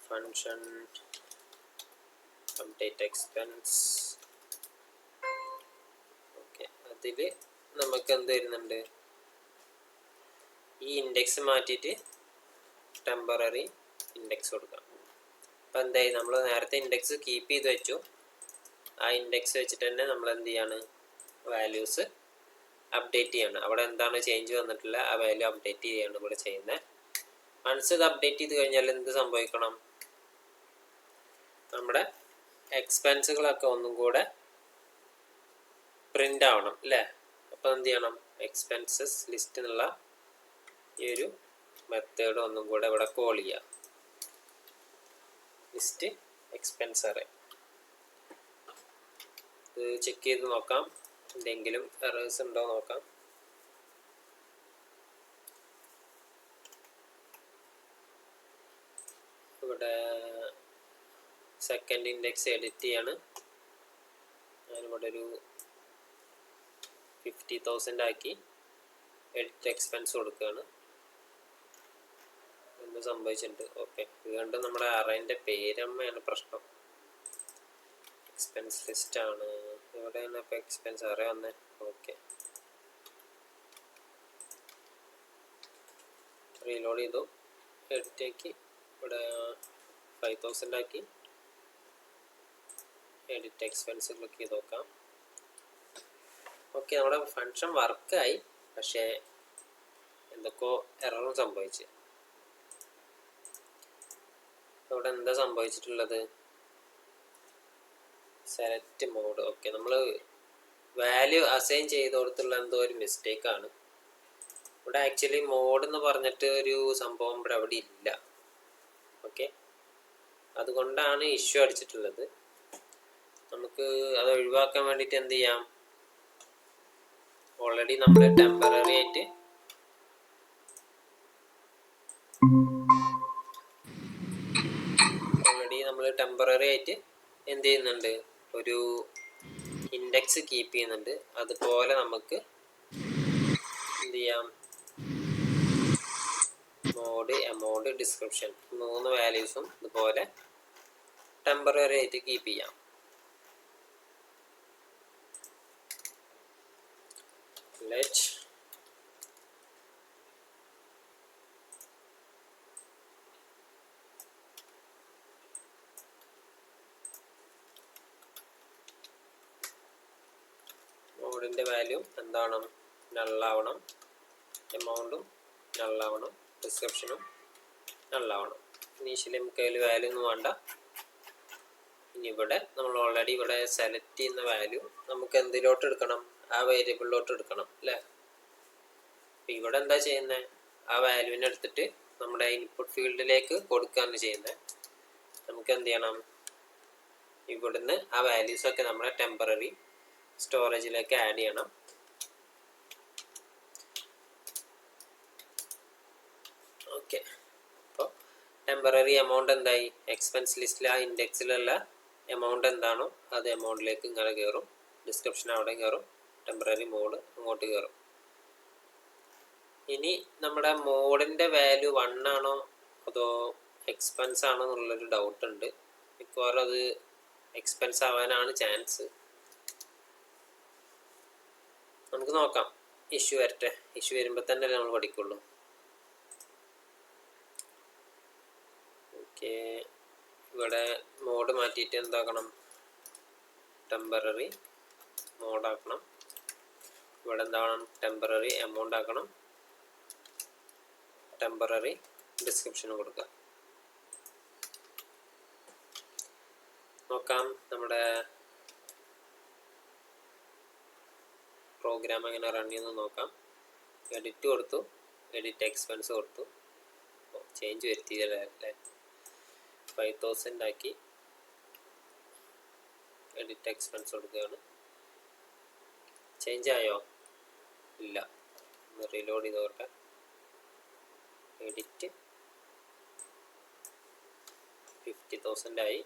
Function update expense. ഓക്കെ, അതിൽ നമുക്ക് എന്ത് വരുന്നുണ്ട്, ഈ ഇൻഡെക്സ് മാറ്റിയിട്ട് ടെമ്പററി ഇൻഡെക്സ് കൊടുക്കാം. അപ്പം എന്തായി, നമ്മൾ നേരത്തെ ഇൻഡെക്സ് കീപ്പ് ചെയ്ത് വെച്ചു. ആ ഇൻഡെക്സ് വെച്ചിട്ട് തന്നെ നമ്മൾ എന്ത് ചെയ്യാണ്, വാല്യൂസ് അപ്ഡേറ്റ് ചെയ്യണം. അവിടെ എന്താണ് ചേഞ്ച് വന്നിട്ടില്ല, ആ വാല്യൂ അപ്ഡേറ്റ് ചെയ്യാണ് ഇവിടെ ചെയ്യുന്നത്. വൺസ് ഇത് അപ്ഡേറ്റ് ചെയ്ത് കഴിഞ്ഞാൽ എന്ത് സംഭവിക്കണം, നമ്മുടെ എക്സ്പെൻസുകളൊക്കെ ഒന്നും കൂടെ പ്രിൻ്റ് ആവണം അല്ലേ. അപ്പോൾ എന്ത് ചെയ്യണം, എക്സ്പെൻസസ് ലിസ്റ്റ് എന്നുള്ള ഈ ഒരു മെത്തേഡ് ഒന്നും കൂടെ ഇവിടെ കോൾ ചെയ്യാം. List expense array. ഇത് ചെക്ക് ചെയ്ത് നോക്കാം, എന്തെങ്കിലും എറേഴ്സ് ഉണ്ടോ നോക്കാം. ഇവിടെ സെക്കൻഡ് ഇൻഡെക്സ് എഡിറ്റ് ചെയ്യാണ്. ഞാനിവിടെ ഒരു 50,000 ആക്കി എഡിറ്റ് എക്സ്പെൻസ് കൊടുക്കുകയാണ്. എന്ത് സംഭവിച്ചിട്ടുണ്ട്, ഓക്കെ. വീണ്ടും നമ്മുടെ അറേൻ്റെ പേരമ്മയാണ് പ്രശ്നം. എക്സ്പെൻസ് ലിസ്റ്റ് ആണ്, എവിടെയാണ് ഇപ്പോൾ എക്സ്പെൻസ് അറേ വന്നേ. ഓക്കെ, റീലോഡ് ചെയ്തു, എഡിറ്റ് ആക്കി, ഇവിടെ 5,000 ആക്കി, എഡിറ്റ് എക്സ്പെൻസ് ക്ലിക്ക് ചെയ്ത് നോക്കാം. ഓക്കെ, നമ്മുടെ ഫംഗ്ഷൻ വർക്കായി, പക്ഷേ എന്തൊക്കെയോ എററും സംഭവിച്ചു. ഇവിടെ എന്താ സംഭവിച്ചിട്ടുള്ളത്, സെലക്ട് മോഡ്. ഓക്കെ, നമ്മൾ വാല്യൂ അസൈൻ ചെയ്ത് കൊടുത്തുള്ള എന്തോ ഒരു മിസ്റ്റേക്കാണ്. ഇവിടെ ആക്ച്വലി മോഡ് എന്ന് പറഞ്ഞിട്ട് ഒരു സംഭവം ഇവിടെ അവിടെ ഇല്ല. ഓക്കെ, അതുകൊണ്ടാണ് ഇഷ്യൂ അടിച്ചിട്ടുള്ളത്. നമുക്ക് അത് ഒഴിവാക്കാൻ വേണ്ടിയിട്ട് എന്ത് ചെയ്യാം, ഓൾറെഡി നമ്മൾ ടെമ്പററി ആയിട്ട് എന്ത് ചെയ്യുന്നുണ്ട്, ഒരു ഇൻഡെക്സ് കീപ്പ് ചെയ്യുന്നുണ്ട്. അതുപോലെ നമുക്ക് എന്ത് ചെയ്യാം, മോഡ്, എമൗണ്ട്, ഡിസ്ക്രിപ്ഷൻ 3 വാല്യൂസും ഇതുപോലെ ടെമ്പററി ആയിട്ട് കീപ്പ് ചെയ്യാം. ലെറ്റ് മോഡിൻ്റെ വാല്യൂ എന്താണ്, നള്ളാവണം, എമൗണ്ടും നള്ളാവണം, ഡിസ്ക്രിപ്ഷനും നള്ളാവണം. ഇനീഷ്യലി നമുക്ക് അതിൽ വാല്യൂ ഒന്നും വേണ്ട. ഇനി ഇവിടെ നമ്മൾ ഓൾറെഡി ഇവിടെ സെലക്ട് ചെയ്യുന്ന വാല്യൂ നമുക്ക് എന്തിലോട്ട് എടുക്കണം, ആ വേരിയബിളിലോട്ട് എടുക്കണം അല്ലേ. അപ്പം ഇവിടെ എന്താ ചെയ്യുന്നത്, ആ വാല്യൂവിനെ എടുത്തിട്ട് നമ്മുടെ ഇൻപുട്ട് ഫീൽഡിലേക്ക് കൊടുക്കുകയാണ് ചെയ്യുന്നത്. നമുക്ക് എന്ത് ചെയ്യണം, ഇവിടുന്ന് ആ വാല്യൂസൊക്കെ നമ്മുടെ ടെമ്പററി സ്റ്റോറേജിലേക്ക് ആഡ് ചെയ്യണം. ഓക്കെ, അപ്പോൾ ടെമ്പററി എമൗണ്ട് എന്തായി, എക്സ്പെൻസ് ലിസ്റ്റിൽ ആ ഇൻഡെക്സിലുള്ള എമൗണ്ട് എന്താണോ അത് എമൗണ്ടിലേക്ക് ഇങ്ങനെ കയറും, ഡിസ്ക്രിപ്ഷൻ അവിടെ കയറും, ടെമ്പററി മോഡ് അങ്ങോട്ട് കയറും. ഇനി നമ്മുടെ മോഡിൻ്റെ വാല്യൂ 1 ആണോ അതോ എക്സ്പെൻസ് ആണോ എന്നുള്ളൊരു ഡൗട്ട് ഉണ്ട്. മിക്കവാറും അത് എക്സ്പെൻസ് ആവാനാണ് ചാൻസ്. നമുക്ക് നോക്കാം, ഇഷ്യൂ വരട്ടെ. ഇഷ്യൂ വരുമ്പോൾ തന്നെ നമ്മൾ പഠിക്കുള്ളൂ. ഓക്കെ, ഇവിടെ മോഡ് മാറ്റിയിട്ട് എന്താക്കണം, ടെമ്പററി മോഡാക്കണം. ഇവിടെ എന്താവണം, ടെമ്പററി എമൗണ്ട് ആക്കണം, ടെമ്പററി ഡിസ്ക്രിപ്ഷനും കൊടുക്കുക. നോക്കാം നമ്മുടെ പ്രോഗ്രാം എങ്ങനെ റൺ ചെയ്യുന്നത് നോക്കാം. എഡിറ്റ് കൊടുത്തു, എഡിറ്റ് എക്സ്പെൻസ് കൊടുത്തു, ചേഞ്ച് വരുത്തിയതല്ലേ, 5000 ആക്കി. എഡിറ്റ് എക്സ്പെൻസ് കൊടുക്കുകയാണ്. ചേഞ്ച് ആയോ, ഇല്ല. ഒന്ന് റീലോഡ് ചെയ്തോട്ടെ. എഡിറ്റ് 50,000 ആയി.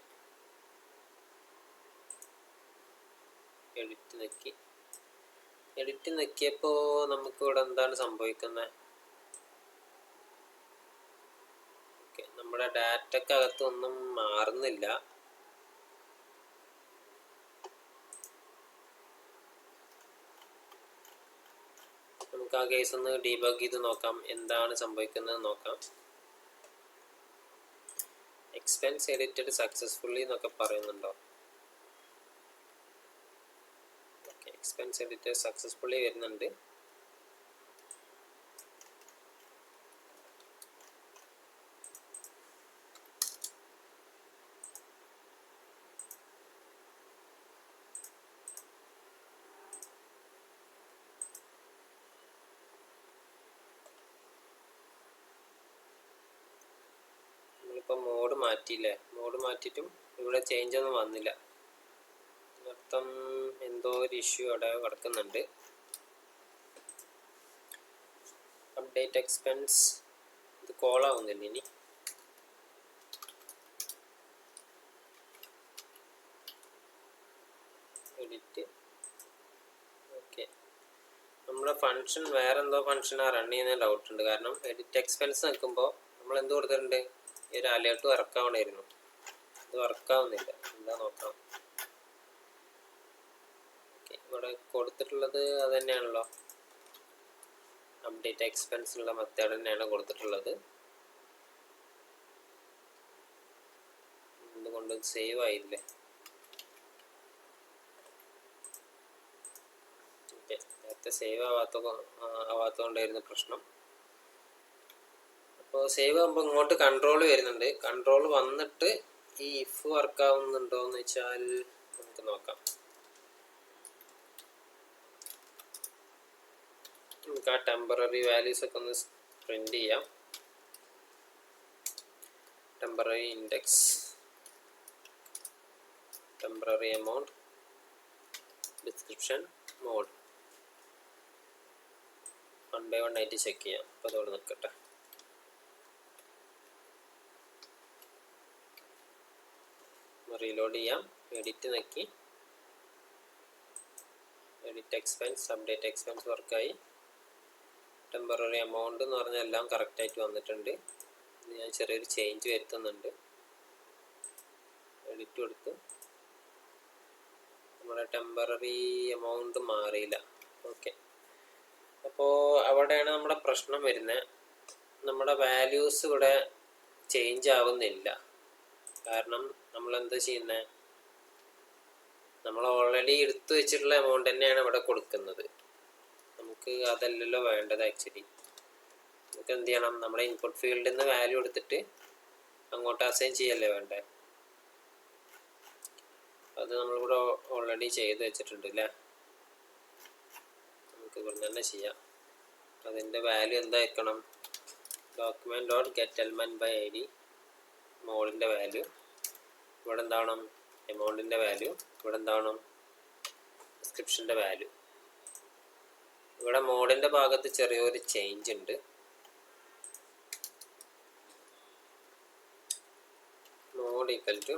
എഡിറ്റ് നിൽക്കി. എഡിറ്റ് നിൽക്കിയപ്പോൾ നമുക്കിവിടെ എന്താണ് സംഭവിക്കുന്നത്, ഓക്കെ, നമ്മുടെ ഡാറ്റക്കകത്തൊന്നും മാറുന്നില്ല. നമുക്ക് ആ കേസ് ഒന്ന് ഡീബഗ് ചെയ്ത് നോക്കാം, എന്താണ് സംഭവിക്കുന്നത് നോക്കാം. എക്സ്പെൻസ് എഡിറ്റഡ് സക്സസ്ഫുള്ളി എന്നൊക്കെ പറയുന്നുണ്ടോ. ഓക്കെ, എക്സ്പെൻസ് എഡിറ്റഡ് സക്സസ്ഫുള്ളി വരുന്നുണ്ട്. നമ്മളിപ്പോൾ മോഡ് മാറ്റിയില്ലേ, മോഡ് മാറ്റിയിട്ടും ഇവിടെ ചേഞ്ച് ഒന്നും വന്നില്ല. മൊത്തം എന്തോ ഒരു ഇഷ്യൂ അവിടെ കിടക്കുന്നുണ്ട്. അപ്ഡേറ്റ് എക്സ്പെൻസ് ഇത് കോൾ ആവുന്നില്ല. ഇനി എഡിറ്റ്, ഓക്കെ, നമ്മുടെ ഫങ്ഷൻ വേറെ എന്തോ ഫങ്ഷനാണ് റൺ ചെയ്യുന്ന ഡൗട്ട് ഉണ്ട്. കാരണം എഡിറ്റ് എക്സ്പെൻസ് നിൽക്കുമ്പോൾ നമ്മൾ എന്ത് കൊടുത്തിട്ടുണ്ട്, ഈ ഒരു അലേർട്ട് വർക്കാവണമായിരുന്നു. ഇത് വർക്കാവുന്നില്ല, എന്താ നോക്കാം. ഓക്കെ, ഇവിടെ കൊടുത്തിട്ടുള്ളത് അത് തന്നെയാണല്ലോ, അപ്ഡേറ്റ് എക്സ്പെൻസിനുള്ള മെത്തേഡ് തന്നെയാണ് കൊടുത്തിട്ടുള്ളത്. എന്തുകൊണ്ട് സേവ് ആയില്ലേ. ഓക്കെ, നേരത്തെ സേവ് ആവാത്തതുകൊണ്ടായിരുന്നു പ്രശ്നം. അപ്പോൾ സേവ് ആകുമ്പോൾ ഇങ്ങോട്ട് കൺട്രോൾ വരുന്നുണ്ട്. കൺട്രോൾ വന്നിട്ട് ഈ ഇഫ് വർക്കാവുന്നുണ്ടോ എന്ന് വെച്ചാൽ നമുക്ക് നോക്കാം. നമുക്ക് ആ ടെമ്പററി വാല്യൂസ് ഒക്കെ ഒന്ന് പ്രിന്റ് ചെയ്യാം. Temporary index, temporary amount, description, mode 1 by 1 ആയിട്ട് ചെക്ക് ചെയ്യാം. അപ്പോൾ അതോടെ നിൽക്കട്ടെ. റീലോഡ് ചെയ്യാം. എഡിറ്റ് നോക്കി എഡിറ്റ് എക്സ്പെൻസ്, അപ്ഡേറ്റ് എക്സ്പെൻസ് വർക്കായി. ടെമ്പററി എമൗണ്ട് എന്ന് പറഞ്ഞാൽ എല്ലാം കറക്റ്റായിട്ട് വന്നിട്ടുണ്ട്. ഞാൻ ചെറിയൊരു ചേഞ്ച് വരുത്തുന്നുണ്ട്. എഡിറ്റ് കൊടുത്ത് നമ്മുടെ ടെമ്പററി എമൗണ്ട് മാറിയില്ല. ഓക്കെ, അപ്പോൾ അവിടെയാണ് നമ്മുടെ പ്രശ്നം വരുന്നത്. നമ്മുടെ വാല്യൂസ് ഇവിടെ ചേഞ്ച് ആവുന്നില്ല. കാരണം നമ്മൾ എന്താ ചെയ്യുന്നത്, നമ്മൾ ഓൾറെഡി എടുത്തു വെച്ചിട്ടുള്ള എമൗണ്ട് തന്നെയാണ് ഇവിടെ കൊടുക്കുന്നത്. നമുക്ക് അതല്ലല്ലോ വേണ്ടത്. ആക്ച്വലി നമുക്ക് എന്ത് ചെയ്യണം, നമ്മുടെ ഇൻപുട്ട് ഫീൽഡിൽ നിന്ന് വാല്യൂ എടുത്തിട്ട് അങ്ങോട്ട് അസൈൻ ചെയ്യല്ലേ വേണ്ടേ. അത് നമ്മളിവിടെ ഓൾറെഡി ചെയ്ത് വെച്ചിട്ടുണ്ട് അല്ലേ. നമുക്ക് ഇവിടെ തന്നെ ചെയ്യാം. അതിൻ്റെ വാല്യൂ എന്തായിരിക്കണം, document dot get element by I D, മോഡിൻ്റെ വാല്യൂ. ഇവിടെ എന്താവണം, എമൗണ്ടിൻ്റെ വാല്യൂ. ഇവിടെ എന്താവണം, ഡിസ്ക്രിപ്ഷൻ്റെ വാല്യൂ. ഇവിടെ മോഡിൻ്റെ ഭാഗത്ത് ചെറിയൊരു ചേഞ്ച് ഉണ്ട്. Mode equal to,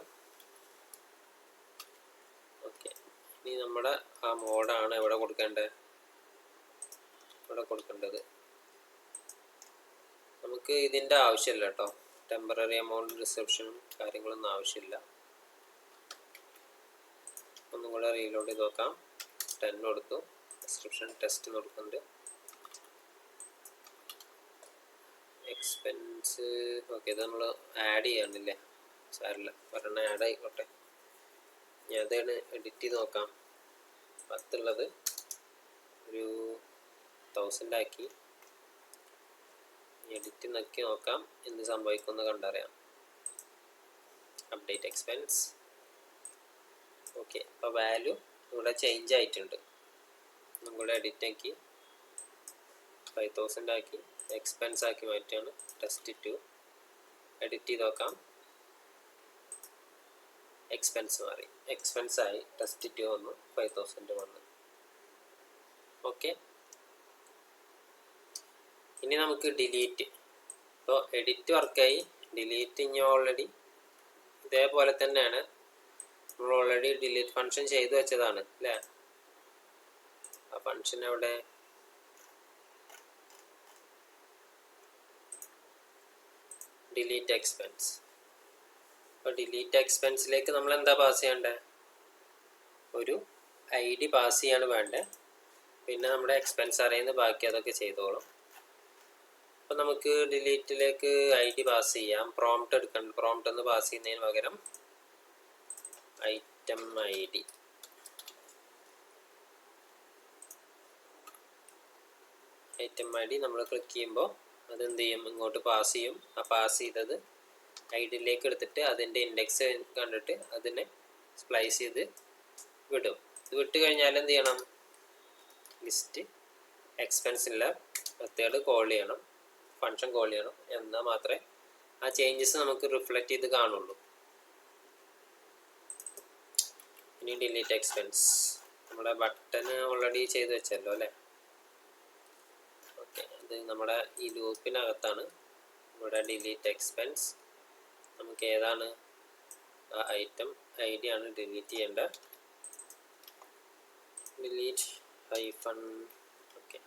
okay. ഇനി നമ്മുടെ ആ മോഡാണ് എവിടെ കൊടുക്കേണ്ടത്, ഇവിടെ കൊടുക്കേണ്ടത്. നമുക്ക് ഇതിൻ്റെ ആവശ്യമില്ല കേട്ടോ, ടെമ്പററി എമൗണ്ട് ഡിസ്ക്രിപ്ഷനും കാര്യങ്ങളൊന്നും ആവശ്യമില്ല. ഒന്നും കൂടെ റീലോഡ് ചെയ്ത് നോക്കാം. 10 കൊടുത്തു, ഡിസ്ക്രിപ്ഷൻ ടെസ്റ്റ് കൊടുക്കുന്നുണ്ട്. എക്സ്പെൻസ് ഓക്കെ, ഇത് നമ്മൾ ആഡ് ചെയ്യാണ്ടില്ലേ, സാരില്ല, പറഞ്ഞ ആഡ് ആയിക്കോട്ടെ. ഞാൻ അതാണ് എഡിറ്റ് ചെയ്ത് നോക്കാം. 10 ഉള്ളത് ഒരു 1000 ആക്കി. എഡിറ്റ് നോക്കി നോക്കാം എന്ത് സംഭവിക്കുമെന്ന് കണ്ടറിയാം. Update expense. ഓക്കെ, അപ്പോൾ വാല്യൂ ഇവിടെ ചേഞ്ച് ആയിട്ടുണ്ട്. നമ്മളിവിടെ എഡിറ്റ് ആക്കി 5000 ആക്കി, എക്സ്പെൻസ് ആക്കി മാറ്റിയാണ്. ടെസ്റ്റ് 2 എഡിറ്റ് ചെയ്ത് നോക്കാം. എക്സ്പെൻസ് മാറി, എക്സ്പെൻസ് ആയി. ടെസ്റ്റ് 2 വന്നു, 5000 വന്നു. ഓക്കെ, ഇനി നമുക്ക് ഡിലീറ്റ്. ഇപ്പോൾ എഡിറ്റ് വർക്കായി, ഡിലീറ്റ് ഇനി ഓൾറെഡി ഇതേപോലെ തന്നെയാണ്. നമ്മൾ ഓൾറെഡി ഡിലീറ്റ് ഫംഗ്ഷൻ ചെയ്തു വെച്ചതാണ് അല്ലേ. ആ ഫംഗ്ഷൻ എവിടെ, ഡിലീറ്റ് എക്സ്പെൻസ്. അപ്പോൾ ഡിലീറ്റ് എക്സ്പെൻസിലേക്ക് നമ്മൾ എന്താ പാസ് ചെയ്യേണ്ടത്, ഒരു ഐ ഡി പാസ് ചെയ്യാണ് വേണ്ടത്. പിന്നെ നമ്മുടെ എക്സ്പെൻസ് അറിയുന്ന ബാക്കി അതൊക്കെ ചെയ്തോളും. അപ്പോൾ നമുക്ക് ഡിലീറ്റിലേക്ക് ഐ ഡി പാസ് ചെയ്യാം. പ്രോംപ്റ്റ് എടുക്കണം. പ്രോംപ്റ്റ് എന്ന് പാസ് ചെയ്യുന്നതിന് പകരം item I D. Item I D നമ്മൾ ക്ലിക്ക് ചെയ്യുമ്പോൾ അതെന്ത് ചെയ്യും, ഇങ്ങോട്ട് പാസ് ചെയ്യും. ആ പാസ് ചെയ്തത് ഐ ഡിയിലേക്ക് എടുത്തിട്ട് അതിൻ്റെ ഇൻഡെക്സ് കണ്ടിട്ട് അതിനെ സ്പ്ലൈസ് ചെയ്ത് വിടും. ഇത് വിട്ട് കഴിഞ്ഞാൽ എന്ത് ചെയ്യണം, ലിസ്റ്റ് എക്സ്പെൻസില്ല മെത്തേഡ് കോൾ ചെയ്യണം, ഫംഗ്ഷൻ കോൾ ചെയ്യണം. എന്നാൽ മാത്രമേ ആ ചേഞ്ചസ് നമുക്ക് റിഫ്ലക്റ്റ് ചെയ്ത് കാണുള്ളൂ. ഇനി ഡിലീറ്റ് എക്സ്പെൻസ്. നമ്മുടെ ബട്ടൺ ഓൾറെഡി ചെയ്ത് വെച്ചല്ലോ അല്ലേ. ഓക്കെ, അത് നമ്മുടെ ഈ ലൂപ്പിനകത്താണ്. ഇവിടെ ഡിലീറ്റ് എക്സ്പെൻസ് നമുക്ക് ഏതാണ്, ആ ഐറ്റം ഐ ഡി ആണ് ഡിലീറ്റ് ചെയ്യേണ്ടത്. Delete hyphen. ഓക്കെ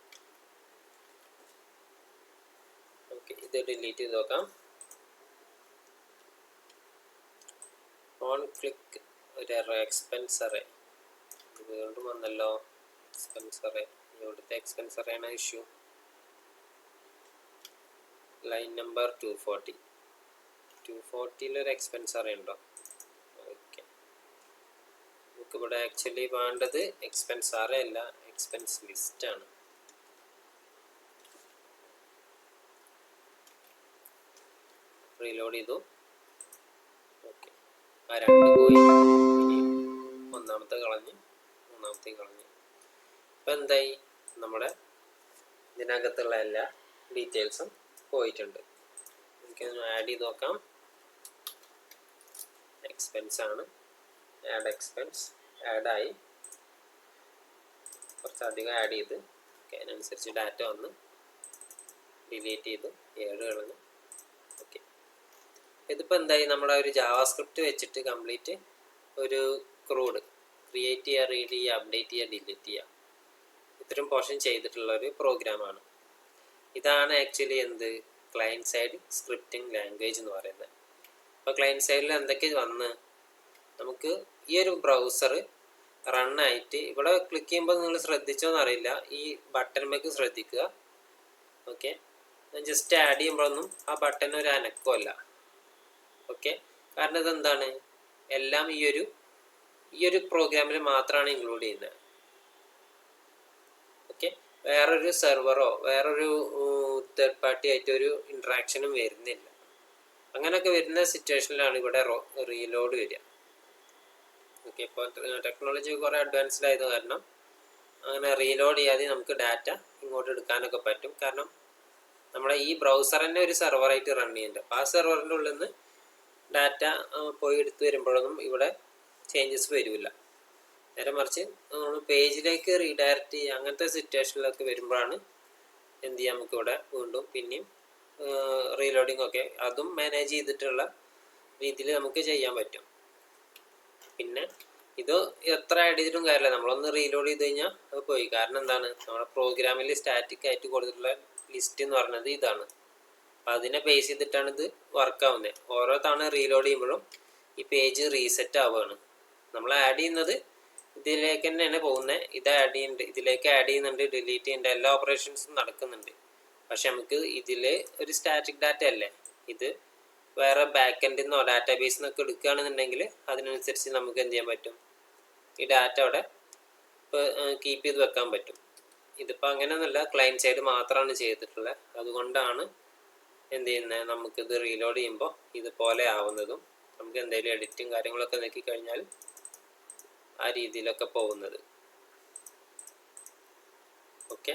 ഓക്കെ, ഇത് ഡിലീറ്റ് ചെയ്ത് നോക്കാം. ഓൺ ക്ലിക്ക് ഒരു എക്സ്പെൻസ് അറേ വീണ്ടും വന്നല്ലോ. എക്സ്പെൻസ് അറേ, ഇവിടുത്തെ എക്സ്പെൻസ് അറേ ആണ് issue. Line number 240. 240 expense array ഉണ്ടോ? ഓക്കെ, നമുക്കിവിടെ ആക്ച്വലി വേണ്ടത് എക്സ്പെൻസ് അറേ അല്ല, എക്സ്പെൻസ് ലിസ്റ്റ് ആണ്. റീലോഡ് ചെയ്തു. ഓക്കെ, ആ 2 പോയി. ഇനി ഒന്നാമത്തെ കളഞ്ഞ്, മൂന്നാമത്തെ കളഞ്ഞ്. ഇപ്പം എന്തായി, നമ്മുടെ ഇതിനകത്തുള്ള എല്ലാ ഡീറ്റെയിൽസും പോയിട്ടുണ്ട്. നമുക്കൊന്ന് ആഡ് ചെയ്ത് നോക്കാം. എക്സ്പെൻസ് ആണ്, ആഡ് എക്സ്പെൻസ്. ആഡായി, കുറച്ചധികം ആഡ് ചെയ്ത്. ഓക്കെ, അതിനനുസരിച്ച് ഡാറ്റ വന്ന് ഡിലീറ്റ് ചെയ്തു, 7 കളഞ്ഞു. ഓക്കെ, ഇതിപ്പോൾ എന്തായി, നമ്മുടെ ഒരു ജാവാസ്ക്രിപ്റ്റ് വെച്ചിട്ട് കംപ്ലീറ്റ് ഒരു ക്രൂഡ് ക്രിയേറ്റ് ചെയ്യുക, റീഡ് ചെയ്യുക, അപ്ഡേറ്റ് ചെയ്യുക, ഡിലീറ്റ് ചെയ്യുക. ഇത്രയും പോർഷൻ ചെയ്തിട്ടുള്ള ഒരു പ്രോഗ്രാമാണ്. ഇതാണ് ആക്ച്വലി എന്ത് ക്ലയൻറ്റ് സൈഡ് സ്ക്രിപ്റ്റിംഗ് ലാംഗ്വേജ് എന്ന് പറയുന്നത്. അപ്പോൾ ക്ലയൻറ്റ് സൈഡിൽ എന്തൊക്കെ വന്ന് നമുക്ക് ഈ ഒരു ബ്രൗസർ റണ്ണായിട്ട് ഇവിടെ ക്ലിക്ക് ചെയ്യുമ്പോൾ നിങ്ങൾ ശ്രദ്ധിച്ചോന്ന് അറിയില്ല, ഈ ബട്ടൺമേക്ക് ശ്രദ്ധിക്കുക. ഓക്കെ, ജസ്റ്റ് ആഡ് ചെയ്യുമ്പോഴൊന്നും ആ ബട്ടൺ ഒരു അനക്കമല്ല. ഓക്കെ, കാരണം ഇതെന്താണ്, എല്ലാം ഈ ഒരു പ്രോഗ്രാമിൽ മാത്രമാണ് ഇൻക്ലൂഡ് ചെയ്യുന്നത്. ഓക്കെ, വേറൊരു സെർവറോ വേറൊരു തേർഡ് പാർട്ടി ആയിട്ട് ഒരു ഇൻട്രാക്ഷനും വരുന്നില്ല. അങ്ങനെയൊക്കെ വരുന്ന സിറ്റുവേഷനിലാണ് ഇവിടെ റീലോഡ് വരിക. ഓക്കെ, ഇപ്പോൾ ടെക്നോളജി കുറേ അഡ്വാൻസ്ഡ് ആയത് കാരണം അങ്ങനെ റീലോഡ് ചെയ്യാതെ നമുക്ക് ഡാറ്റ ഇങ്ങോട്ട് എടുക്കാനൊക്കെ പറ്റും. കാരണം നമ്മുടെ ഈ ബ്രൗസർ തന്നെ ഒരു സെർവറായിട്ട് റൺ ചെയ്യുന്നുണ്ട്. അപ്പോൾ ആ സെർവറിൻ്റെ ഉള്ളിൽ നിന്ന് ഡാറ്റ പോയി എടുത്ത് വരുമ്പോഴൊന്നും ഇവിടെ ചേഞ്ചസ് വരില്ല. നേരെ മറിച്ച് നമ്മൾ പേജിലേക്ക് റീഡയറക്റ്റ് ചെയ്യുക അങ്ങനത്തെ സിറ്റുവേഷനിലൊക്കെ വരുമ്പോഴാണ് എന്ത് ചെയ്യുക, നമുക്കിവിടെ വീണ്ടും പിന്നെയും റീലോഡിംഗ് ഒക്കെ അതും മാനേജ് ചെയ്തിട്ടുള്ള രീതിയിൽ നമുക്ക് ചെയ്യാൻ പറ്റും. പിന്നെ ഇത് എത്ര ആഡ് ചെയ്തിട്ടും കാര്യമില്ല, നമ്മളൊന്ന് റീലോഡ് ചെയ്ത് കഴിഞ്ഞാൽ അത് പോയി. കാരണം എന്താണ്, നമ്മുടെ പ്രോഗ്രാമിൽ സ്റ്റാറ്റിക് ആയിട്ട് കൊടുത്തിട്ടുള്ള ലിസ്റ്റ് എന്ന് പറയുന്നത് ഇതാണ്. അപ്പം അതിനെ ബേസ് ചെയ്തിട്ടാണ് ഇത് വർക്ക് ആവുന്നത്. ഓരോ തവണ റീലോഡ് ചെയ്യുമ്പോഴും ഈ പേജ് റീസെറ്റ് ആവുകയാണ്. നമ്മൾ ആഡ് ചെയ്യുന്നത് ഇതിലേക്ക് തന്നെയാണ് പോകുന്നത്. ഇത് ആഡ് ചെയ്യുന്നുണ്ട്, ഇതിലേക്ക് ആഡ് ചെയ്യുന്നുണ്ട്, ഡിലീറ്റ് ചെയ്യുന്നുണ്ട്, എല്ലാ ഓപ്പറേഷൻസും നടക്കുന്നുണ്ട്. പക്ഷെ നമുക്ക് ഇതിൽ ഒരു സ്റ്റാറ്റിക് ഡാറ്റ അല്ലേ, ഇത് വേറെ ബാക്ക് എൻഡിൽ നിന്നോ ഡാറ്റാബേസിൽ നിന്നൊക്കെ എടുക്കുകയാണെന്നുണ്ടെങ്കിൽ അതിനനുസരിച്ച് നമുക്ക് എന്ത് ചെയ്യാൻ പറ്റും, ഈ ഡാറ്റ അവിടെ കീപ്പ് ചെയ്ത് വെക്കാൻ പറ്റും. ഇതിപ്പോൾ അങ്ങനെയൊന്നുമല്ല, ക്ലയൻറ്റ് സൈഡ് മാത്രമാണ് ചെയ്തിട്ടുള്ളത്. അതുകൊണ്ടാണ് എന്ത് ചെയ്യുന്നത്, നമുക്കിത് റീലോഡ് ചെയ്യുമ്പോൾ ഇതുപോലെ ആവുന്നതും നമുക്ക് എന്തെങ്കിലും എഡിറ്റും കാര്യങ്ങളൊക്കെ നോക്കിക്കഴിഞ്ഞാൽ ആ രീതിയിലൊക്കെ പോകുന്നത്. ഓക്കെ,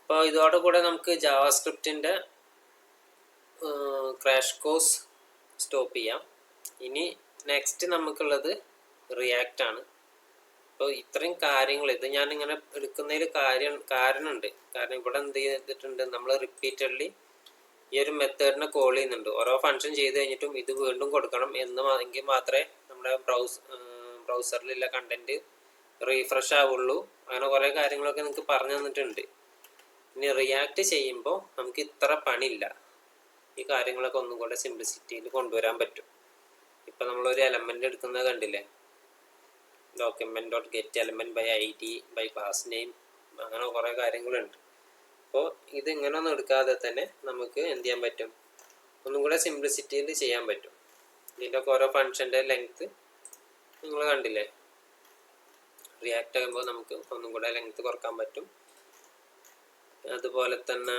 അപ്പോൾ ഇതോടുകൂടെ നമുക്ക് ജാവാസ്ക്രിപ്റ്റിൻ്റെ ക്രാഷ് കോഴ്സ് സ്റ്റോപ്പ് ചെയ്യാം. ഇനി നെക്സ്റ്റ് നമുക്കുള്ളത് റിയാക്റ്റ് ആണ്. അപ്പോൾ ഇത്രയും കാര്യങ്ങൾ ഇത് ഞാനിങ്ങനെ എടുക്കുന്നതിൽ കാരണമുണ്ട്. കാരണം ഇവിടെ എന്ത് ചെയ്തിട്ടുണ്ട്, നമ്മൾ റിപ്പീറ്റഡ്ലി ഈ ഒരു മെത്തേഡിനെ കോൾ ചെയ്യുന്നുണ്ട്. ഓരോ ഫംഗ്ഷൻ ചെയ്ത് കഴിഞ്ഞിട്ടും ഇത് വീണ്ടും കൊടുക്കണം എങ്കിൽ മാത്രമേ നമ്മുടെ ബ്രൗസറിലുള്ള കണ്ടന്റ് റീഫ്രഷ് ആവുള്ളൂ. അങ്ങനെ കുറേ കാര്യങ്ങളൊക്കെ നിങ്ങൾക്ക് പറഞ്ഞു തന്നിട്ടുണ്ട്. ഇനി റിയാക്ട് ചെയ്യുമ്പോൾ നമുക്ക് ഇത്ര പണിയില്ല, ഈ കാര്യങ്ങളൊക്കെ ഒന്നും കൂടെ സിംപ്ലിസിറ്റിയിൽ കൊണ്ടുവരാൻ പറ്റും. ഇപ്പം നമ്മളൊരു എലമെൻ്റ് എടുക്കുന്നത് കണ്ടില്ലേ, document dot get element by ID by class name, അങ്ങനെ കുറേ കാര്യങ്ങളുണ്ട്. അപ്പോൾ ഇത് ഇങ്ങനെയൊന്നും എടുക്കാതെ തന്നെ നമുക്ക് എന്ത് ചെയ്യാൻ പറ്റും, ഒന്നും കൂടെ സിംപ്ലിസിറ്റിയിൽ ചെയ്യാൻ പറ്റും. ഇതിൻ്റെയൊക്കെ ഓരോ ഫംഗ്ഷൻ്റെ ലെങ്ത്ത് നിങ്ങൾ കണ്ടില്ലേ, റിയാക്ട് ആകുമ്പോൾ നമുക്ക് ഒന്നും കൂടെ ലെങ്ത്ത് കുറക്കാൻ പറ്റും. അതുപോലെ തന്നെ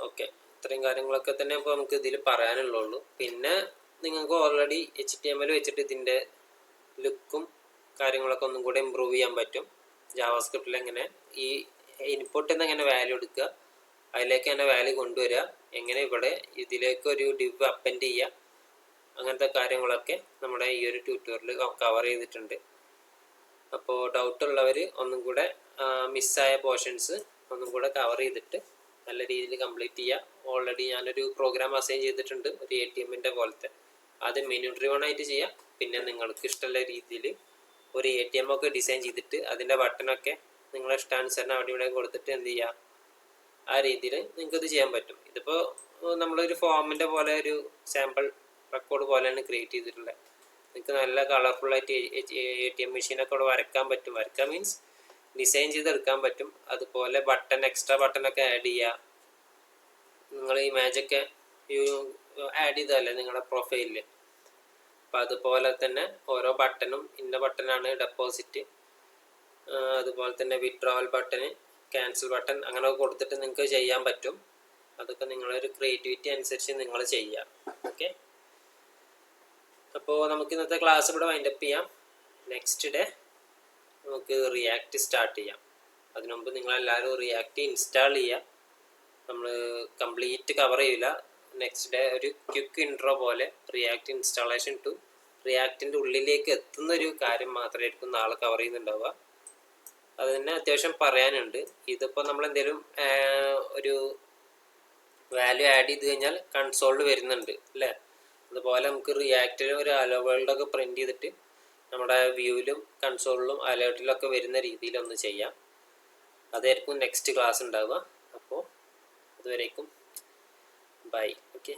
ഓക്കെ, ഇത്രയും കാര്യങ്ങളൊക്കെ തന്നെ ഇപ്പോൾ നമുക്ക് ഇതിൽ പറയാനുള്ളൂ. പിന്നെ നിങ്ങൾക്ക് ഓൾറെഡി HTML വെച്ചിട്ട് ഇതിൻ്റെ ലുക്കും കാര്യങ്ങളൊക്കെ ഒന്നും കൂടെ ഇമ്പ്രൂവ് ചെയ്യാൻ പറ്റും. ജാവാസ്ക്രിപ്റ്റിൽ എങ്ങനെ ഈ ഇൻപുട്ടിൽ നിന്ന് എങ്ങനെ വാല്യൂ എടുക്കുക, അതിലേക്ക് തന്നെ വാല്യൂ കൊണ്ടുവരിക, എങ്ങനെ ഇവിടെ ഇതിലേക്ക് ഒരു ഡിവ് അപ്പൻഡ് ചെയ്യുക, അങ്ങനത്തെ കാര്യങ്ങളൊക്കെ നമ്മുടെ ഈ ഒരു ട്യൂട്ടോറിയൽ കവർ ചെയ്തിട്ടുണ്ട്. അപ്പോൾ ഡൗട്ടുള്ളവർ ഒന്നും കൂടെ മിസ്സായ പോർഷൻസ് ഒന്നും കൂടെ കവർ ചെയ്തിട്ട് നല്ല രീതിയിൽ കംപ്ലീറ്റ് ചെയ്യുക. ഓൾറെഡി ഞാനൊരു പ്രോഗ്രാം അസൈൻ ചെയ്തിട്ടുണ്ട്, ഒരു ATMൻ്റെ പോലത്തെ. അത് മെനു ഡ്രിവൺ ആയിട്ട് ചെയ്യാം. പിന്നെ നിങ്ങൾക്ക് ഇഷ്ടമുള്ള രീതിയിൽ ഒരു ATM ഒക്കെ ഡിസൈൻ ചെയ്തിട്ട് അതിൻ്റെ ബട്ടണൊക്കെ നിങ്ങളെ ഇഷ്ടാനുസരണം അവിടെ ഇവിടെ കൊടുത്തിട്ട് എന്ത് ചെയ്യുക, ആ രീതിയിൽ നിങ്ങൾക്കത് ചെയ്യാൻ പറ്റും. ഇതിപ്പോൾ നമ്മളൊരു ഫോമിൻ്റെ പോലെ ഒരു സാമ്പിൾ റെക്കോർഡ് പോലെയാണ് ക്രിയേറ്റ് ചെയ്തിട്ടുള്ളത്. നിങ്ങൾക്ക് നല്ല കളർഫുള്ളായിട്ട് ATM മെഷീനൊക്കെ ഇവിടെ വരയ്ക്കാൻ പറ്റും. വരയ്ക്കാൻ മീൻസ് ഡിസൈൻ ചെയ്തെടുക്കാൻ പറ്റും. അതുപോലെ ബട്ടൺ, എക്സ്ട്രാ ബട്ടണൊക്കെ ആഡ് ചെയ്യുക. നിങ്ങൾ ഇമേജൊക്കെ ആഡ് ചെയ്തതല്ലേ നിങ്ങളുടെ പ്രൊഫൈലിൽ, അപ്പോൾ അതുപോലെ തന്നെ ഓരോ ബട്ടണും ഇന്ന ബട്ടനാണ് ഡെപ്പോസിറ്റ്, അതുപോലെ തന്നെ വിഡ്രോവൽ ബട്ടന്, ക്യാൻസൽ ബട്ടൺ, അങ്ങനെ കൊടുത്തിട്ട് നിങ്ങൾക്ക് ചെയ്യാൻ പറ്റും. അതൊക്കെ നിങ്ങളൊരു ക്രിയേറ്റിവിറ്റി അനുസരിച്ച് നിങ്ങൾ ചെയ്യുക. ഓക്കെ, അപ്പോൾ നമുക്ക് ഇന്നത്തെ ക്ലാസ് ഇവിടെ വൈൻഡപ്പ് ചെയ്യാം. നെക്സ്റ്റ് ഡേ നമുക്ക് റിയാക്റ്റ് സ്റ്റാർട്ട് ചെയ്യാം. അതിനുമുമ്പ് നിങ്ങളെല്ലാവരും റിയാക്റ്റ് ഇൻസ്റ്റാൾ ചെയ്യുക. നമ്മൾ കംപ്ലീറ്റ് കവർ ചെയ്യില്ല. നെക്സ്റ്റ് ഡേ ഒരു ക്വിക്ക് ഇൻട്രോ പോലെ റിയാക്റ്റ് ഇൻസ്റ്റാളേഷൻ ടു റിയാക്റ്റിൻ്റെ ഉള്ളിലേക്ക് എത്തുന്നൊരു കാര്യം മാത്രമായിരിക്കും നാളെ കവർ ചെയ്യുന്നുണ്ടാവുക. അത് തന്നെ അത്യാവശ്യം പറയാനുണ്ട്. ഇതിപ്പോൾ നമ്മളെന്തെങ്കിലും ഒരു വാല്യൂ ആഡ് ചെയ്ത് കഴിഞ്ഞാൽ കൺസോളിൽ വരുന്നുണ്ട് അല്ലേ. അതുപോലെ നമുക്ക് റിയാക്റ്റിൽ ഒരു ഹലോ വേൾഡൊക്കെ പ്രിൻറ്റ് ചെയ്തിട്ട് നമ്മുടെ വ്യൂവിലും കൺസോളിലും അലേർട്ടിലൊക്കെ വരുന്ന രീതിയിലൊന്ന് ചെയ്യാം. അതായിരിക്കും നെക്സ്റ്റ് ക്ലാസ് ഉണ്ടാവുക. അപ്പോൾ അതുവരേക്കും ബൈ. ഓക്കെ.